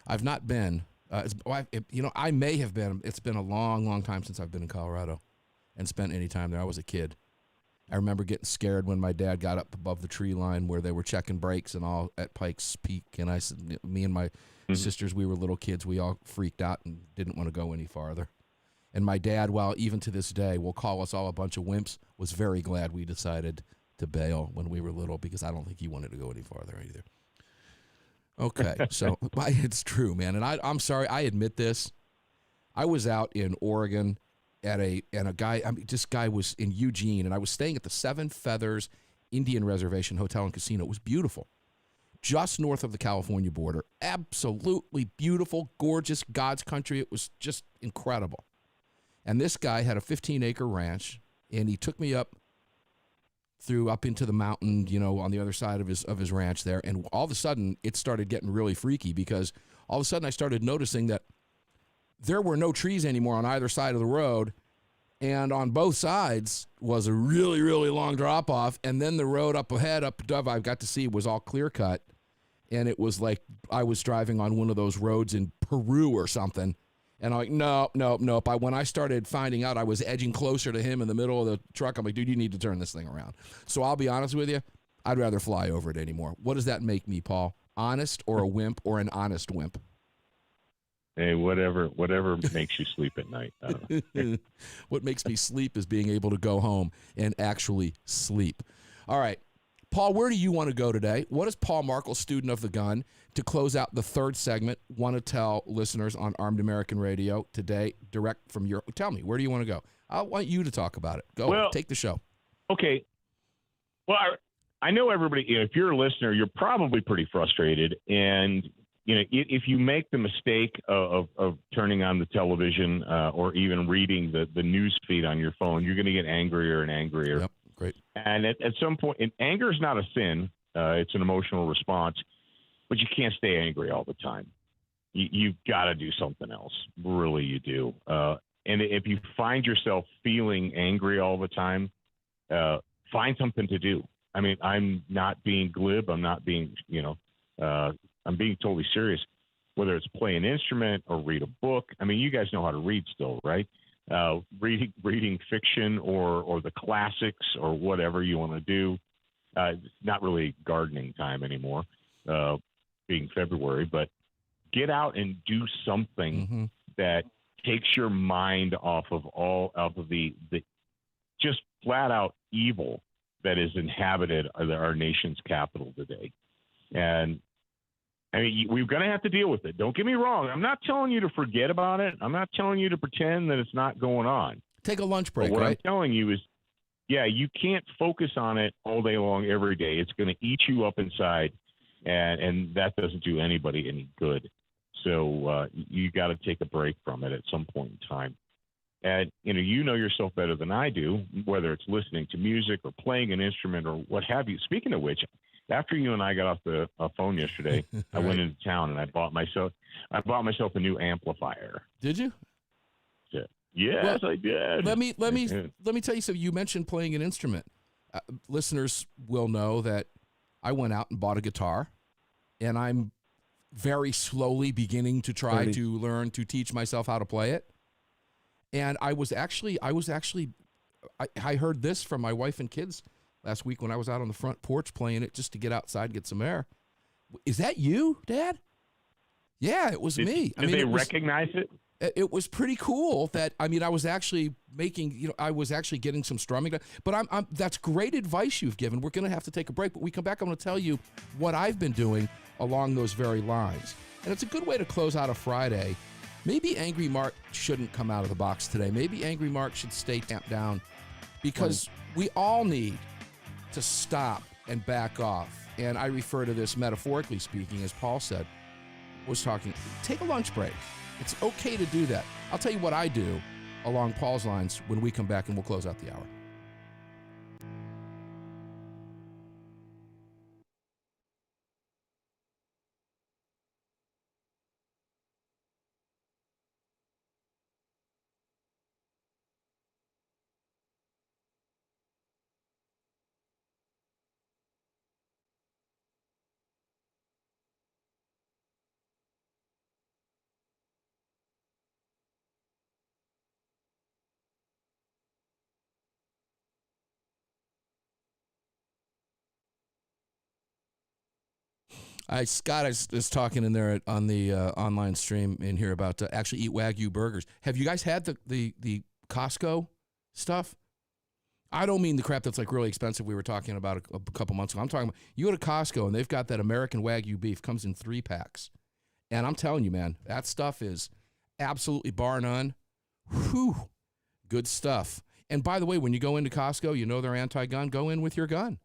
A: I've not been. I may have been. It's been a long, long time since I've been in Colorado and spent any time there. I was a kid. I remember getting scared when my dad got up above the tree line where they were checking brakes and all at Pikes Peak. And I said, me and my sisters, we were little kids. We all freaked out and didn't want to go any farther. And my dad, while even to this day will call us all a bunch of wimps, was very glad we decided to bail when we were little, because I don't think he wanted to go any farther either. Okay, so it's true, man. And I'm sorry, I admit this. I was out in Oregon this guy was in Eugene, and I was staying at the Seven Feathers Indian Reservation Hotel and Casino. It was beautiful. Just north of the California border. Absolutely beautiful, gorgeous, God's country. It was just incredible. And this guy had a 15-acre ranch, and he took me up into the mountain, on the other side of his ranch there. And all of a sudden, it started getting really freaky, because all of a sudden I started noticing that there were no trees anymore on either side of the road, and on both sides was a really, really long drop-off, and then the road up ahead, up above, I got to see was all clear-cut, and it was like I was driving on one of those roads in Peru or something, and I'm like, nope. When I started finding out I was edging closer to him in the middle of the truck, I'm like, dude, you need to turn this thing around. So I'll be honest with you, I'd rather fly over it anymore. What does that make me, Paul? Honest or a wimp, or an honest wimp?
D: Hey, whatever makes you sleep at night. I don't know.
A: What makes me sleep is being able to go home and actually sleep. All right, Paul, where do you want to go today? What does Paul Markel, student of the gun, to close out the third segment, want to tell listeners on Armed American Radio today, direct from your... Tell me, where do you want to go? I want you to talk about it. Go, take the show.
D: Okay. Well, I know everybody, if you're a listener, you're probably pretty frustrated, and if you make the mistake of turning on the television or even reading the news feed on your phone, you're going to get angrier and angrier.
A: Yep, great.
D: And at some point, and anger is not a sin. It's an emotional response, but you can't stay angry all the time. You've got to do something else. Really, you do. And if you find yourself feeling angry all the time, find something to do. I mean, I'm not being glib. I'm not being, I'm being totally serious. Whether it's play an instrument or read a book. I mean, you guys know how to read still, right? Reading fiction or the classics or whatever you want to do. It's not really gardening time anymore, being February, but get out and do something that takes your mind off of the just flat out evil that is inhabited our nation's capital today. And I mean, we're going to have to deal with it. Don't get me wrong. I'm not telling you to forget about it. I'm not telling you to pretend that it's not going on.
A: Take a lunch break,
D: but what
A: right?
D: I'm telling you is, yeah, you can't focus on it all day long, every day. It's going to eat you up inside, and that doesn't do anybody any good. So you got to take a break from it at some point in time. And, you know yourself better than I do, whether it's listening to music or playing an instrument or what have you. Speaking of which, after you and I got off the phone yesterday, I went into town and I bought myself a new amplifier.
A: Did you?
D: Yeah. Yes,
A: well,
D: I did.
A: Let me tell you something. You mentioned playing an instrument. Listeners will know that I went out and bought a guitar, and I'm very slowly beginning to try to learn to teach myself how to play it. And I heard this from my wife and kids last week when I was out on the front porch playing it just to get outside and get some air. Is that you, Dad? Yeah, it was me.
D: Did they recognize it?
A: It was pretty cool that, I was actually I was actually getting some strumming done. But that's great advice you've given. We're going to have to take a break, but we come back, I'm going to tell you what I've been doing along those very lines. And it's a good way to close out a Friday. Maybe Angry Mark shouldn't come out of the box today. Maybe Angry Mark should stay tamped down, because we all need to stop and back off. And I refer to this metaphorically speaking, as Paul was talking. Take a lunch break. It's okay to do that. I'll tell you what I do along Paul's lines when we come back, and we'll close out the hour. Scott is talking in there on the online stream in here about actually eat Wagyu burgers. Have you guys had the Costco stuff? I don't mean the crap that's like really expensive we were talking about a couple months ago. I'm talking about, you go to Costco and they've got that American Wagyu beef, comes in 3 packs. And I'm telling you, man, that stuff is absolutely bar none. Whew, good stuff. And by the way, when you go into Costco, you know they're anti-gun, go in with your gun.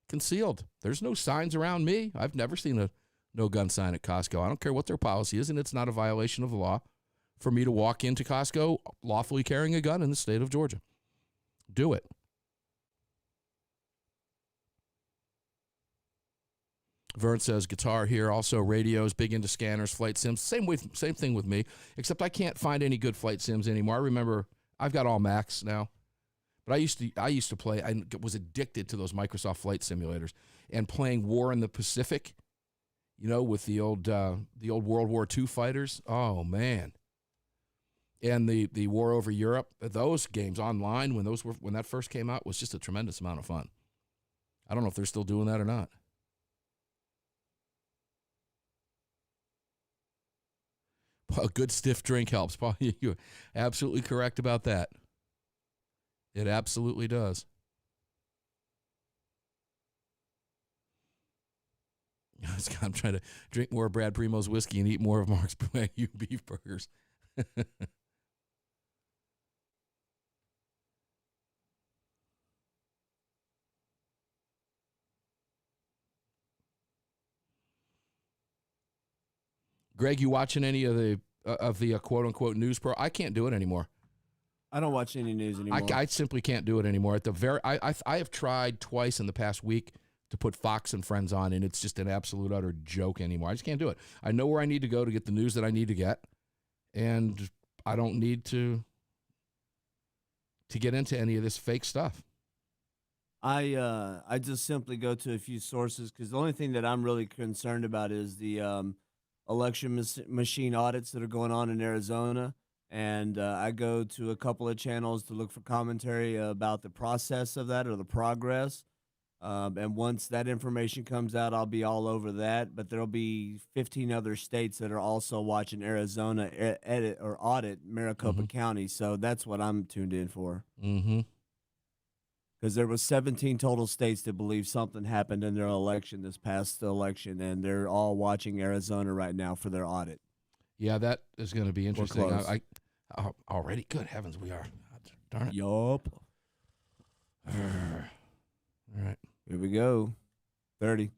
A: Concealed. There's no signs around me. I've never seen a no gun sign at Costco. I don't care what their policy is, and it's not a violation of the law for me to walk into Costco lawfully carrying a gun in the state of Georgia. Do it. Vern says guitar here, also radios, big into scanners, flight sims. Same thing with me, except I can't find any good flight sims anymore. I remember I've got all Macs now. But I used to play. I was addicted to those Microsoft flight simulators and playing War in the Pacific, with the old World War II fighters. Oh man! And the War over Europe. Those games online when that first came out was just a tremendous amount of fun. I don't know if they're still doing that or not. A good stiff drink helps, Paul. You're absolutely correct about that. It absolutely does. I'm trying to drink more of Brad Primo's whiskey and eat more of Mark's Wagyu beef burgers. Greg, you watching any of the quote unquote news pro? I can't do it anymore.
B: I don't watch any news anymore.
A: I simply can't do it anymore. At the I have tried twice in the past week to put Fox and Friends on, and it's just an absolute utter joke anymore. I just can't do it. I know where I need to go to get the news that I need to get, and I don't need to get into any of this fake stuff.
B: I just simply go to a few sources because the only thing that I'm really concerned about is the election machine audits that are going on in Arizona. And I go to a couple of channels to look for commentary about the process of that or the progress. And once that information comes out, I'll be all over that. But there'll be 15 other states that are also watching Arizona edit or audit Maricopa County. So that's what I'm tuned in for.
A: Mm-hmm.
B: Because there was 17 total states that believe something happened in their election this past election, and they're all watching Arizona right now for their audit.
A: Yeah, that is going to be interesting.
B: Close.
A: Already, good heavens, we are. Darn it.
B: Yup.
A: All right.
B: Here we go. 30.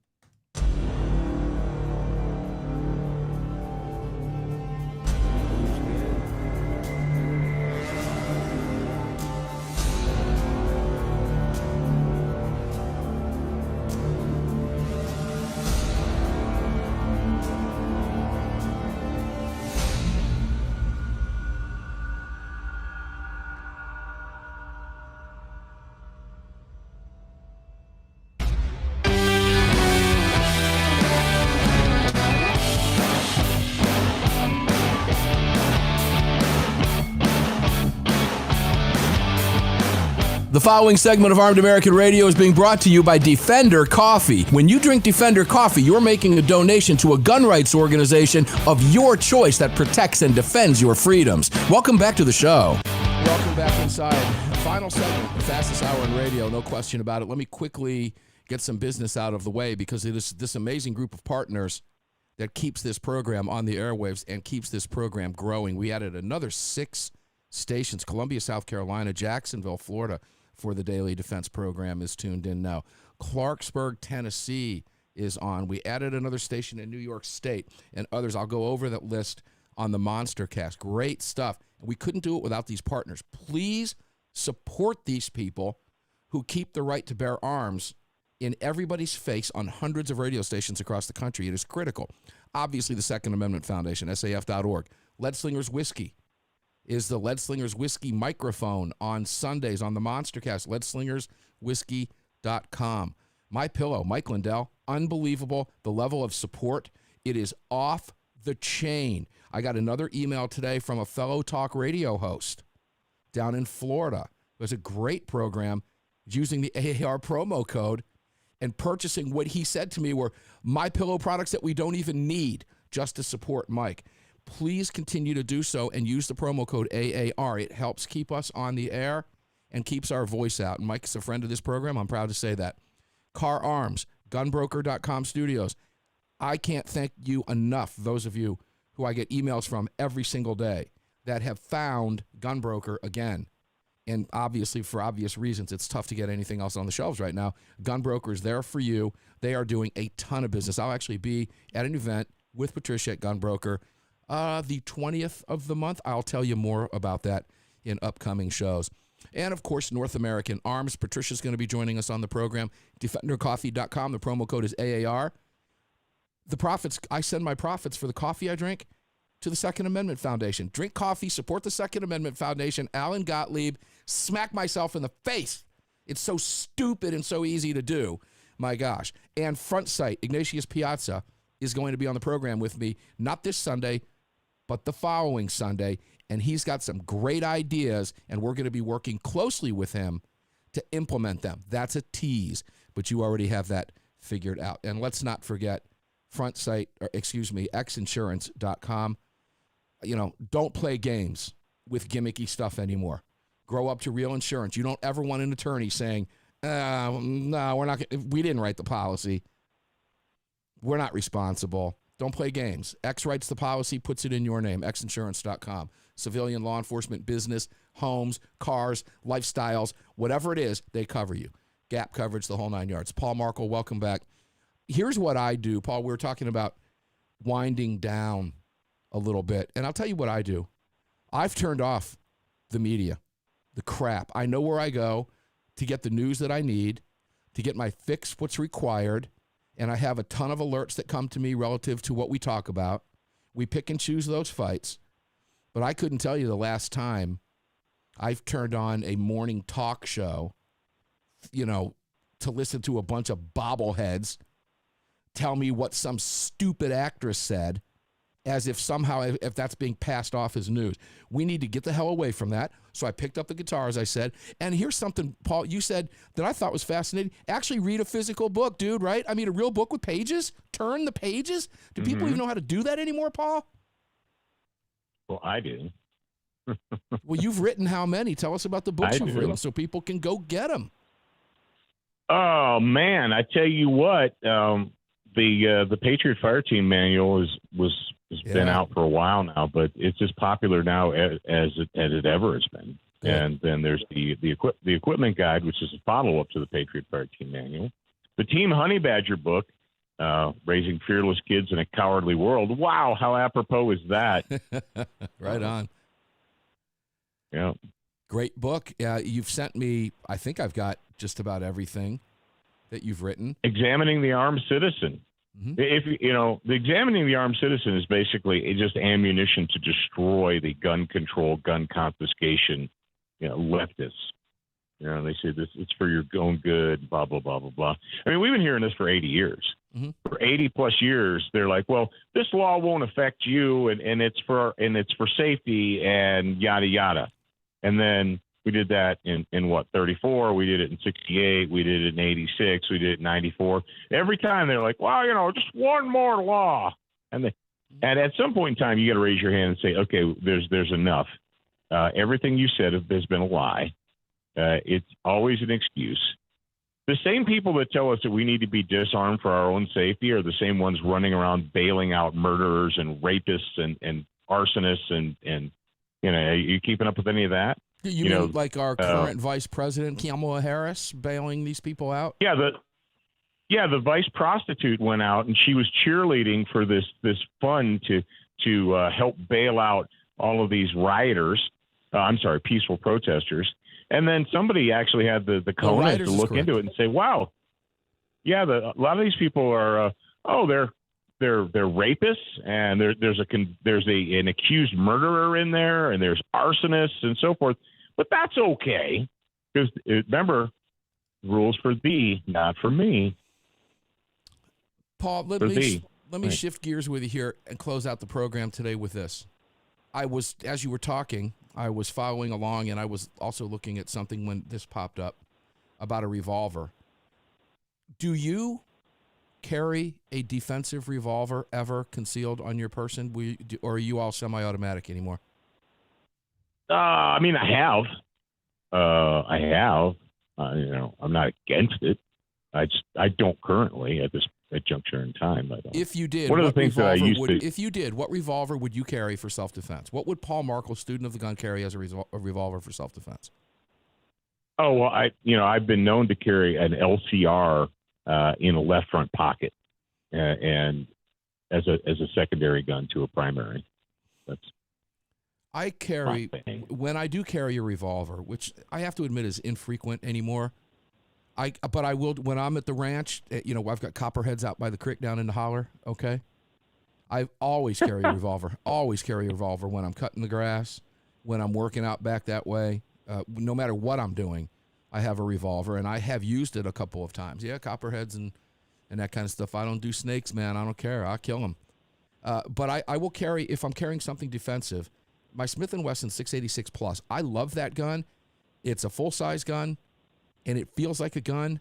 A: The following segment of Armed American Radio is being brought to you by Defender Coffee. When you drink Defender Coffee, you're making a donation to a gun rights organization of your choice that protects and defends your freedoms. Welcome back to the show. Welcome back inside. Final segment, the fastest hour in radio, no question about it. Let me quickly get some business out of the way because it is this amazing group of partners that keeps this program on the airwaves and keeps this program growing. We added another 6 stations, Columbia, South Carolina, Jacksonville, Florida, for the Daily Defense program is tuned in now. Clarksburg, Tennessee is on. We added another station in New York State and others. I'll go over that list on the Monster Cast. Great stuff. We couldn't do it without these partners. Please support these people who keep the right to bear arms in everybody's face on hundreds of radio stations across the country. It is critical. Obviously, the Second Amendment Foundation, SAF.org. Lead Slingers Whiskey is the Lead Slingers Whiskey microphone on Sundays on the Monstercast, leadslingerswhiskey.com. My Pillow, Mike Lindell, unbelievable, the level of support. It is off the chain. I got another email today from a fellow talk radio host down in Florida. It was a great program using the AAR promo code and purchasing what he said to me were My Pillow products that we don't even need just to support Mike. Please continue to do so and use the promo code AAR. It helps keep us on the air and keeps our voice out. And Mike's a friend of this program. I'm proud to say that. Car Arms, gunbroker.com studios. I can't thank you enough, those of you who I get emails from every single day that have found Gunbroker again. And obviously, for obvious reasons, it's tough to get anything else on the shelves right now. Gunbroker is there for you. They are doing a ton of business. I'll actually be at an event with Patricia at Gunbroker the 20th of the month. I'll tell you more about that in upcoming shows. And, of course, North American Arms. Patricia's going to be joining us on the program. DefenderCoffee.com. The promo code is AAR. The profits, I send my profits for the coffee I drink to the Second Amendment Foundation. Drink coffee, support the Second Amendment Foundation. Alan Gottlieb, smack myself in the face. It's so stupid and so easy to do. My gosh. And Front Sight, Ignatius Piazza, is going to be on the program with me, not this Sunday, but the following Sunday, and he's got some great ideas, and we're going to be working closely with him to implement them. That's a tease, but you already have that figured out. And let's not forget xinsurance.com. You know, don't play games with gimmicky stuff anymore. Grow up to real insurance. You don't ever want an attorney saying, no, we're not. We didn't write the policy. We're not responsible. Don't play games. X writes the policy, puts it in your name, xinsurance.com. Civilian, law enforcement, business, homes, cars, lifestyles, whatever it is, they cover you. Gap coverage, the whole 9 yards. Paul Markle, welcome back. Here's what I do, Paul. We were talking about winding down a little bit. And I'll tell you what I do. I've turned off the media, the crap. I know where I go to get the news that I need, to get my fix what's required, and I have a ton of alerts that come to me relative to what we talk about. We pick and choose those fights, but I couldn't tell you the last time I've turned on a morning talk show, to listen to a bunch of bobbleheads tell me what some stupid actress said, as if somehow if that's being passed off as news. We need to get the hell away from that. So I picked up the guitar, as I said. And here's something, Paul, you said that I thought was fascinating. Actually read a physical book, dude, right? I mean, a real book with pages. Turn the pages. Do people even know how to do that anymore, Paul?
D: Well, I do.
A: Well, you've written how many? Tell us about the books you've
D: do.
A: written so people can go get them.
D: Oh man, I tell you what, the Patriot Fire Team manual has been out for a while now, but it's as popular now as it ever has been.
A: Good.
D: And then there's the equipment guide, which is a follow up to the Patriot Fire Team manual. The Team Honey Badger book, Raising Fearless Kids in a Cowardly World. Wow, how apropos is that?
A: Right on.
D: Yeah.
A: Great book. You've sent me, I think I've got just about everything that you've written.
D: Examining the Armed Citizen.
A: Mm-hmm.
D: If the Examining the Armed Citizen is basically just ammunition to destroy the gun control, gun confiscation, leftists. They say this, it's for your own good, blah, blah, blah, blah, blah. I mean, we've been hearing this for 80 years.
A: Mm-hmm.
D: For 80 plus years, they're like, well, this law won't affect you and it's for safety and yada, yada. And then we did that in 34, we did it in 68, we did it in 86, we did it in 94. Every time they're like, well, just one more law. And at some point in time, you got to raise your hand and say, okay, there's enough. Everything you said has been a lie. It's always an excuse. The same people that tell us that we need to be disarmed for our own safety are the same ones running around bailing out murderers and rapists and arsonists and are you keeping up with any of that?
A: You mean like our current Vice President, Kamala Harris, bailing these people out?
D: Yeah, the vice prostitute went out and she was cheerleading for this fund to help bail out all of these rioters. Peaceful protesters. And then somebody actually had the cojones to look into it and say, wow, yeah, a lot of these people are, they're rapists, and there's an accused murderer in there, and there's arsonists and so forth. But that's okay, because remember, rules for thee, not for me.
A: Paul, let me shift gears with you here and close out the program today with this. As you were talking, I was following along, and I was also looking at something when this popped up about a revolver. Do you carry a defensive revolver ever concealed on your person, or are you all semi-automatic anymore?
D: I have. I'm not against it. I don't currently at this juncture in time. I don't.
A: If you did,
D: one of the things that I used to.
A: If you did, what revolver would you carry for self-defense? What would Paul Markle, student of the gun, carry as a revolver for self-defense?
D: Oh well, I've been known to carry an LCR in a left front pocket, and as a secondary gun to a primary.
A: I carry, when I do carry a revolver, which I have to admit is infrequent anymore. But I will, when I'm at the ranch, I've got copperheads out by the creek down in the holler. Okay. I always carry a revolver. Always carry a revolver when I'm cutting the grass, when I'm working out back that way. No matter what I'm doing, I have a revolver, and I have used it a couple of times. Yeah, copperheads and that kind of stuff. I don't do snakes, man. I don't care. I'll kill them. But I will carry, if I'm carrying something defensive, my Smith & Wesson 686 Plus. I love that gun. It's a full-size gun, and it feels like a gun.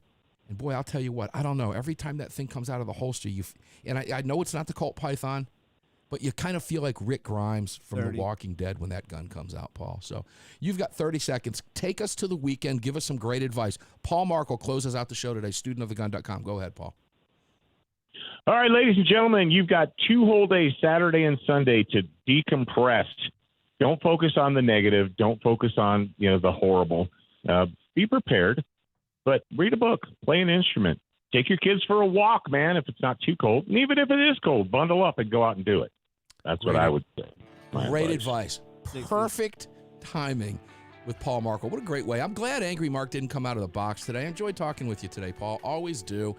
A: And boy, I'll tell you what, I don't know. Every time that thing comes out of the holster, and I know it's not the Colt Python, but you kind of feel like Rick Grimes from The Walking Dead when that gun comes out, Paul. So you've got 30 seconds. Take us to the weekend. Give us some great advice. Paul Markle closes out the show today, studentofthegun.com. Go ahead, Paul.
D: All right, ladies and gentlemen, you've got 2 whole days, Saturday and Sunday, to decompress. Don't focus on the negative. Don't focus on the horrible. Be prepared, but read a book, play an instrument, take your kids for a walk, man. If it's not too cold, and even if it is cold, bundle up and go out and do it. That's what I would say.
A: Great advice.
B: 60.
A: Perfect timing with Paul Markle. What a great way. I'm glad Angry Mark didn't come out of the box today. I enjoyed talking with you today, Paul. Always do.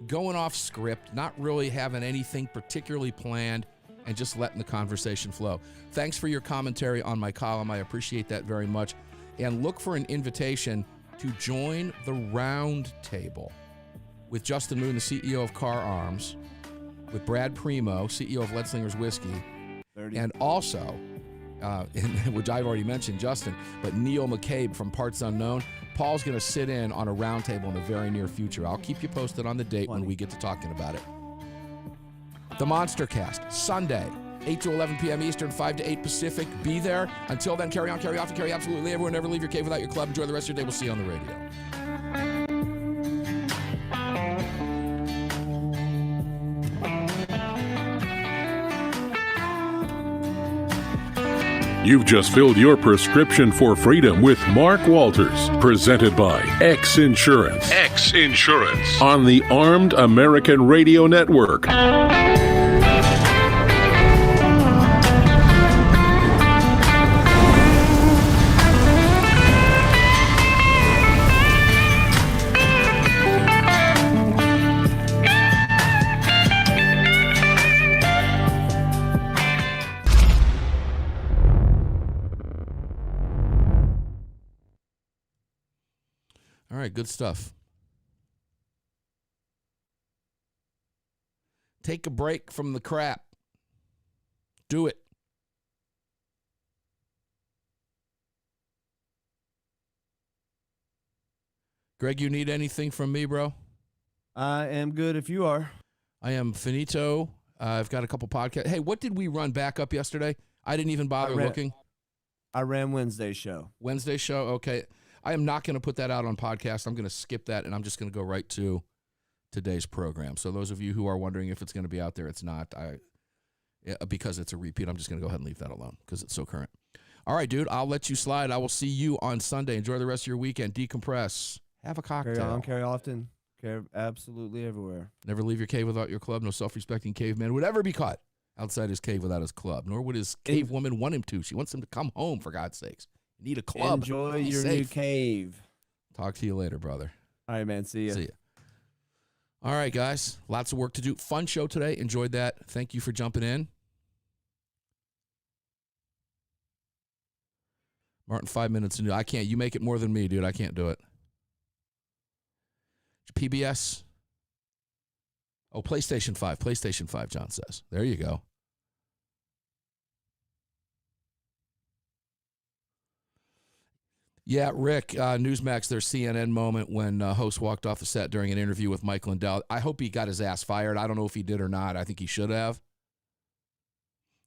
A: Going off script, not really having anything particularly planned, and just letting the conversation flow. Thanks for your commentary on my column. I appreciate that very much. And look for an invitation to join the round table with Justin Moon, the CEO of Car Arms, with Brad Primo, CEO of Ledslinger's Whiskey,
B: 30.
A: and also, which I've already mentioned, Justin, but Neil McCabe from Parts Unknown. Paul's going to sit in on a roundtable in the very near future. I'll keep you posted on the date when we get to talking about it. The Monster Cast, Sunday, 8 to 11 p.m. Eastern, 5 to 8 Pacific. Be there. Until then, carry on, carry often, carry absolutely everywhere. Never leave your cave without your club. Enjoy the rest of your day. We'll see you on the radio.
C: You've just filled your prescription for freedom with Mark Walters, presented by X Insurance. X Insurance on the Armed American Radio Network.
A: All right, good stuff. Take a break from the crap. Do it. Greg, you need anything from me, bro?
B: I am good if you are.
A: I am finito. I've got a couple podcasts. Hey, what did we run back up yesterday? I didn't even bother looking.
B: I ran Wednesday's show.
A: Wednesday show? Okay. I am not going to put that out on podcast. I'm going to skip that, and I'm just going to go right to today's program. So those of you who are wondering if it's going to be out there, it's not. Because it's a repeat, I'm just going to go ahead and leave that alone because it's so current. All right, dude, I'll let you slide. I will see you on Sunday. Enjoy the rest of your weekend. Decompress. Have a cocktail.
B: Carry on, carry often, carry absolutely everywhere.
A: Never leave your cave without your club. No self-respecting caveman would ever be caught outside his cave without his club, nor would his cave woman want him to. She wants him to come home, for God's sakes. You need a club.
B: Enjoy
A: Be
B: your
A: safe.
B: new cave.
A: Talk to you later, brother.
B: All right, man. See ya.
A: See ya. All right, guys. Lots of work to do. Fun show today. Enjoyed that. Thank you for jumping in. Martin, 5 minutes into I can't. You make it more than me, dude. I can't do it. PBS. Oh, PlayStation 5. PlayStation 5, John says. There you go. Yeah, Rick, Newsmax, their CNN moment when host walked off the set during an interview with Mike Lindell. I hope he got his ass fired. I don't know if he did or not. I think he should have.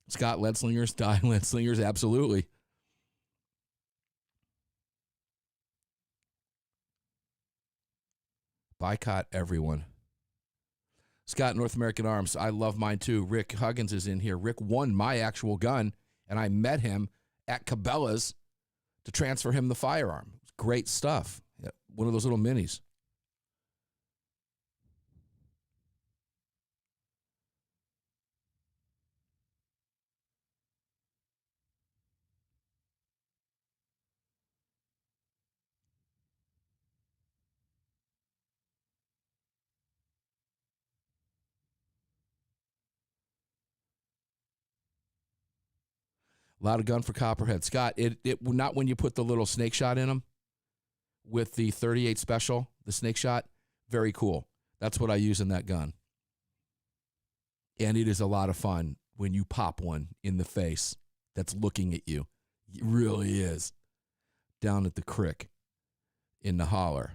A: Scott Ledslingers, die Ledslingers, absolutely. Boycott everyone. Scott, North American Arms, I love mine too. Rick Huggins is in here. Rick won my actual gun, and I met him at Cabela's to transfer him the firearm. Great stuff. Yeah, one of those little minis. A lot of gun for Copperhead. Scott, it not when you put the little snake shot in them with the 38 special, the snake shot. Very cool. That's what I use in that gun. And it is a lot of fun when you pop one in the face that's looking at you. It really is. Down at the crick, in the holler,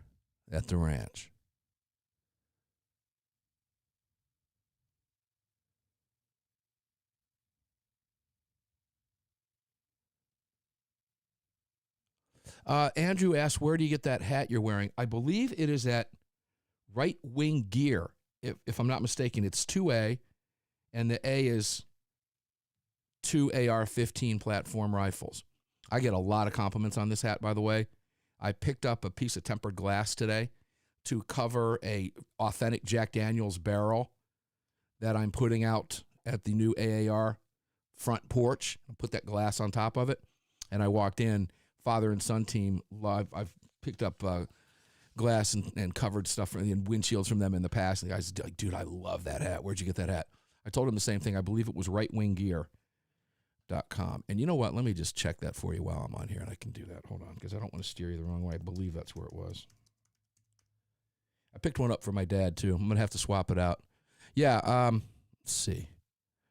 A: at the ranch. Andrew asked, where do you get that hat you're wearing? I believe it is at Right Wing Gear. If I'm not mistaken, it's 2A, and the A is 2 AR-15 platform rifles. I get a lot of compliments on this hat, by the way. I picked up a piece of tempered glass today to cover a authentic Jack Daniels barrel that I'm putting out at the new AAR front porch, put that glass on top of it, and I walked in. Father and son team, I've picked up glass and covered stuff and windshields from them in the past. And the guy's like, dude, I love that hat. Where'd you get that hat? I told him the same thing. I believe it was rightwinggear.com. And you know what? Let me just check that for you while I'm on here, and I can do that. Hold on, because I don't want to steer you the wrong way. I believe that's where it was. I picked one up for my dad, too. I'm going to have to swap it out. Yeah, let's see.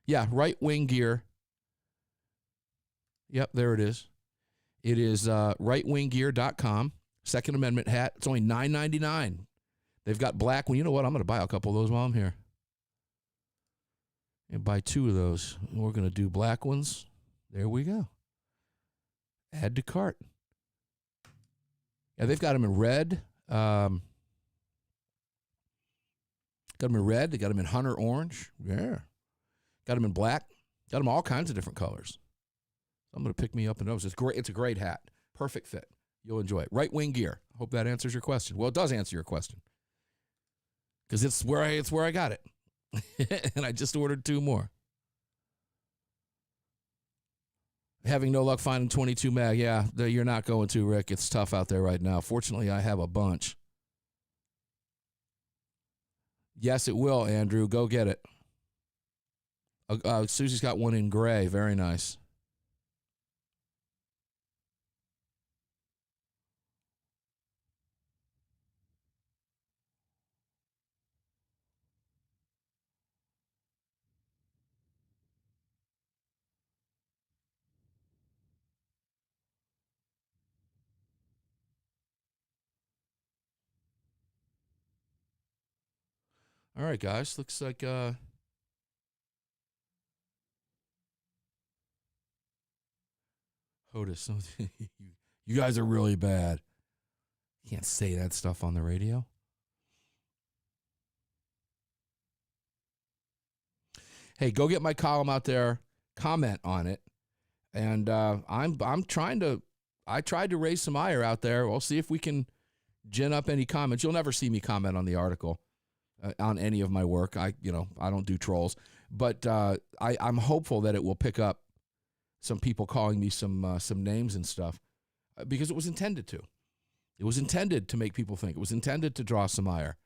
A: Yeah, Right Wing Gear. Yep, there it is. It is rightwinggear.com. Second Amendment hat. It's only $9.99. They've got black one. You know what? I'm going to buy a couple of those while I'm here. And buy 2 of those. We're going to do black ones. There we go. Add to cart. Yeah, they've got them in red. Got them in red. They got them in hunter orange. Yeah. Got them in black. Got them all kinds of different colors. I'm going to pick me up in those. It's great. It's a great hat. Perfect fit. You'll enjoy it. Right Wing Gear. Hope that answers your question. Well, it does answer your question. Because it's where I got it. And I just ordered 2 more. Having no luck finding 22 mag. Yeah, you're not going to, Rick. It's tough out there right now. Fortunately, I have a bunch. Yes, it will, Andrew. Go get it. Susie's got one in gray. Very nice. All right, guys. Looks like Hodis. You guys are really bad. You can't say that stuff on the radio. Hey, go get my column out there. Comment on it. And I'm trying to. I tried to raise some ire out there. We'll see if we can gin up any comments. You'll never see me comment on the article. On any of my work. I don't do trolls, but I'm hopeful that it will pick up some people calling me some names and stuff because it was intended to. It was intended to make people think. It was intended to draw some ire.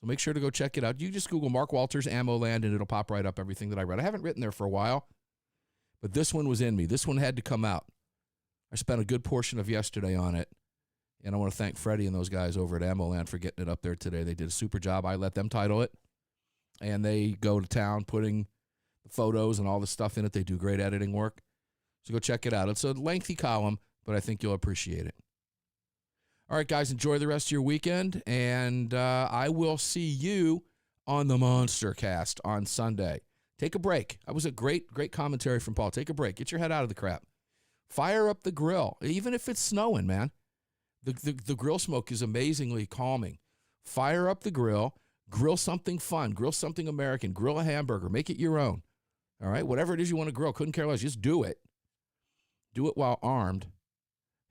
A: So make sure to go check it out. You just Google Mark Walters Ammo Land and it'll pop right up everything that I read. I haven't written there for a while, but this one was in me. This one had to come out. I spent a good portion of yesterday on it. And I want to thank Freddie and those guys over at Ammo Land for getting it up there today. They did a super job. I let them title it. And they go to town putting the photos and all the stuff in it. They do great editing work. So go check it out. It's a lengthy column, but I think you'll appreciate it. All right, guys, enjoy the rest of your weekend. And I will see you on the Monster Cast on Sunday. Take a break. That was a great commentary from Paul. Take a break. Get your head out of the crap. Fire up the grill, even if it's snowing, man. The grill smoke is amazingly calming. Fire up the grill something fun, grill something American, grill a hamburger, make it your own. All right, whatever it is you want to grill, couldn't care less, just do it. Do it while armed.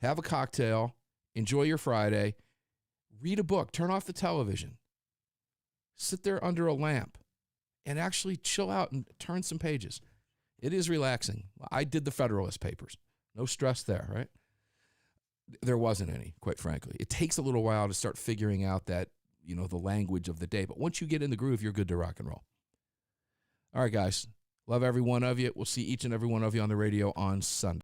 A: Have a cocktail, enjoy your Friday, read a book, turn off the television. Sit there under a lamp and actually chill out and turn some pages. It is relaxing. I did the Federalist Papers. No stress there, right? There wasn't any, quite frankly. It takes a little while to start figuring out that, the language of the day. But once you get in the groove, you're good to rock and roll. All right, guys. Love every one of you. We'll see each and every one of you on the radio on Sunday.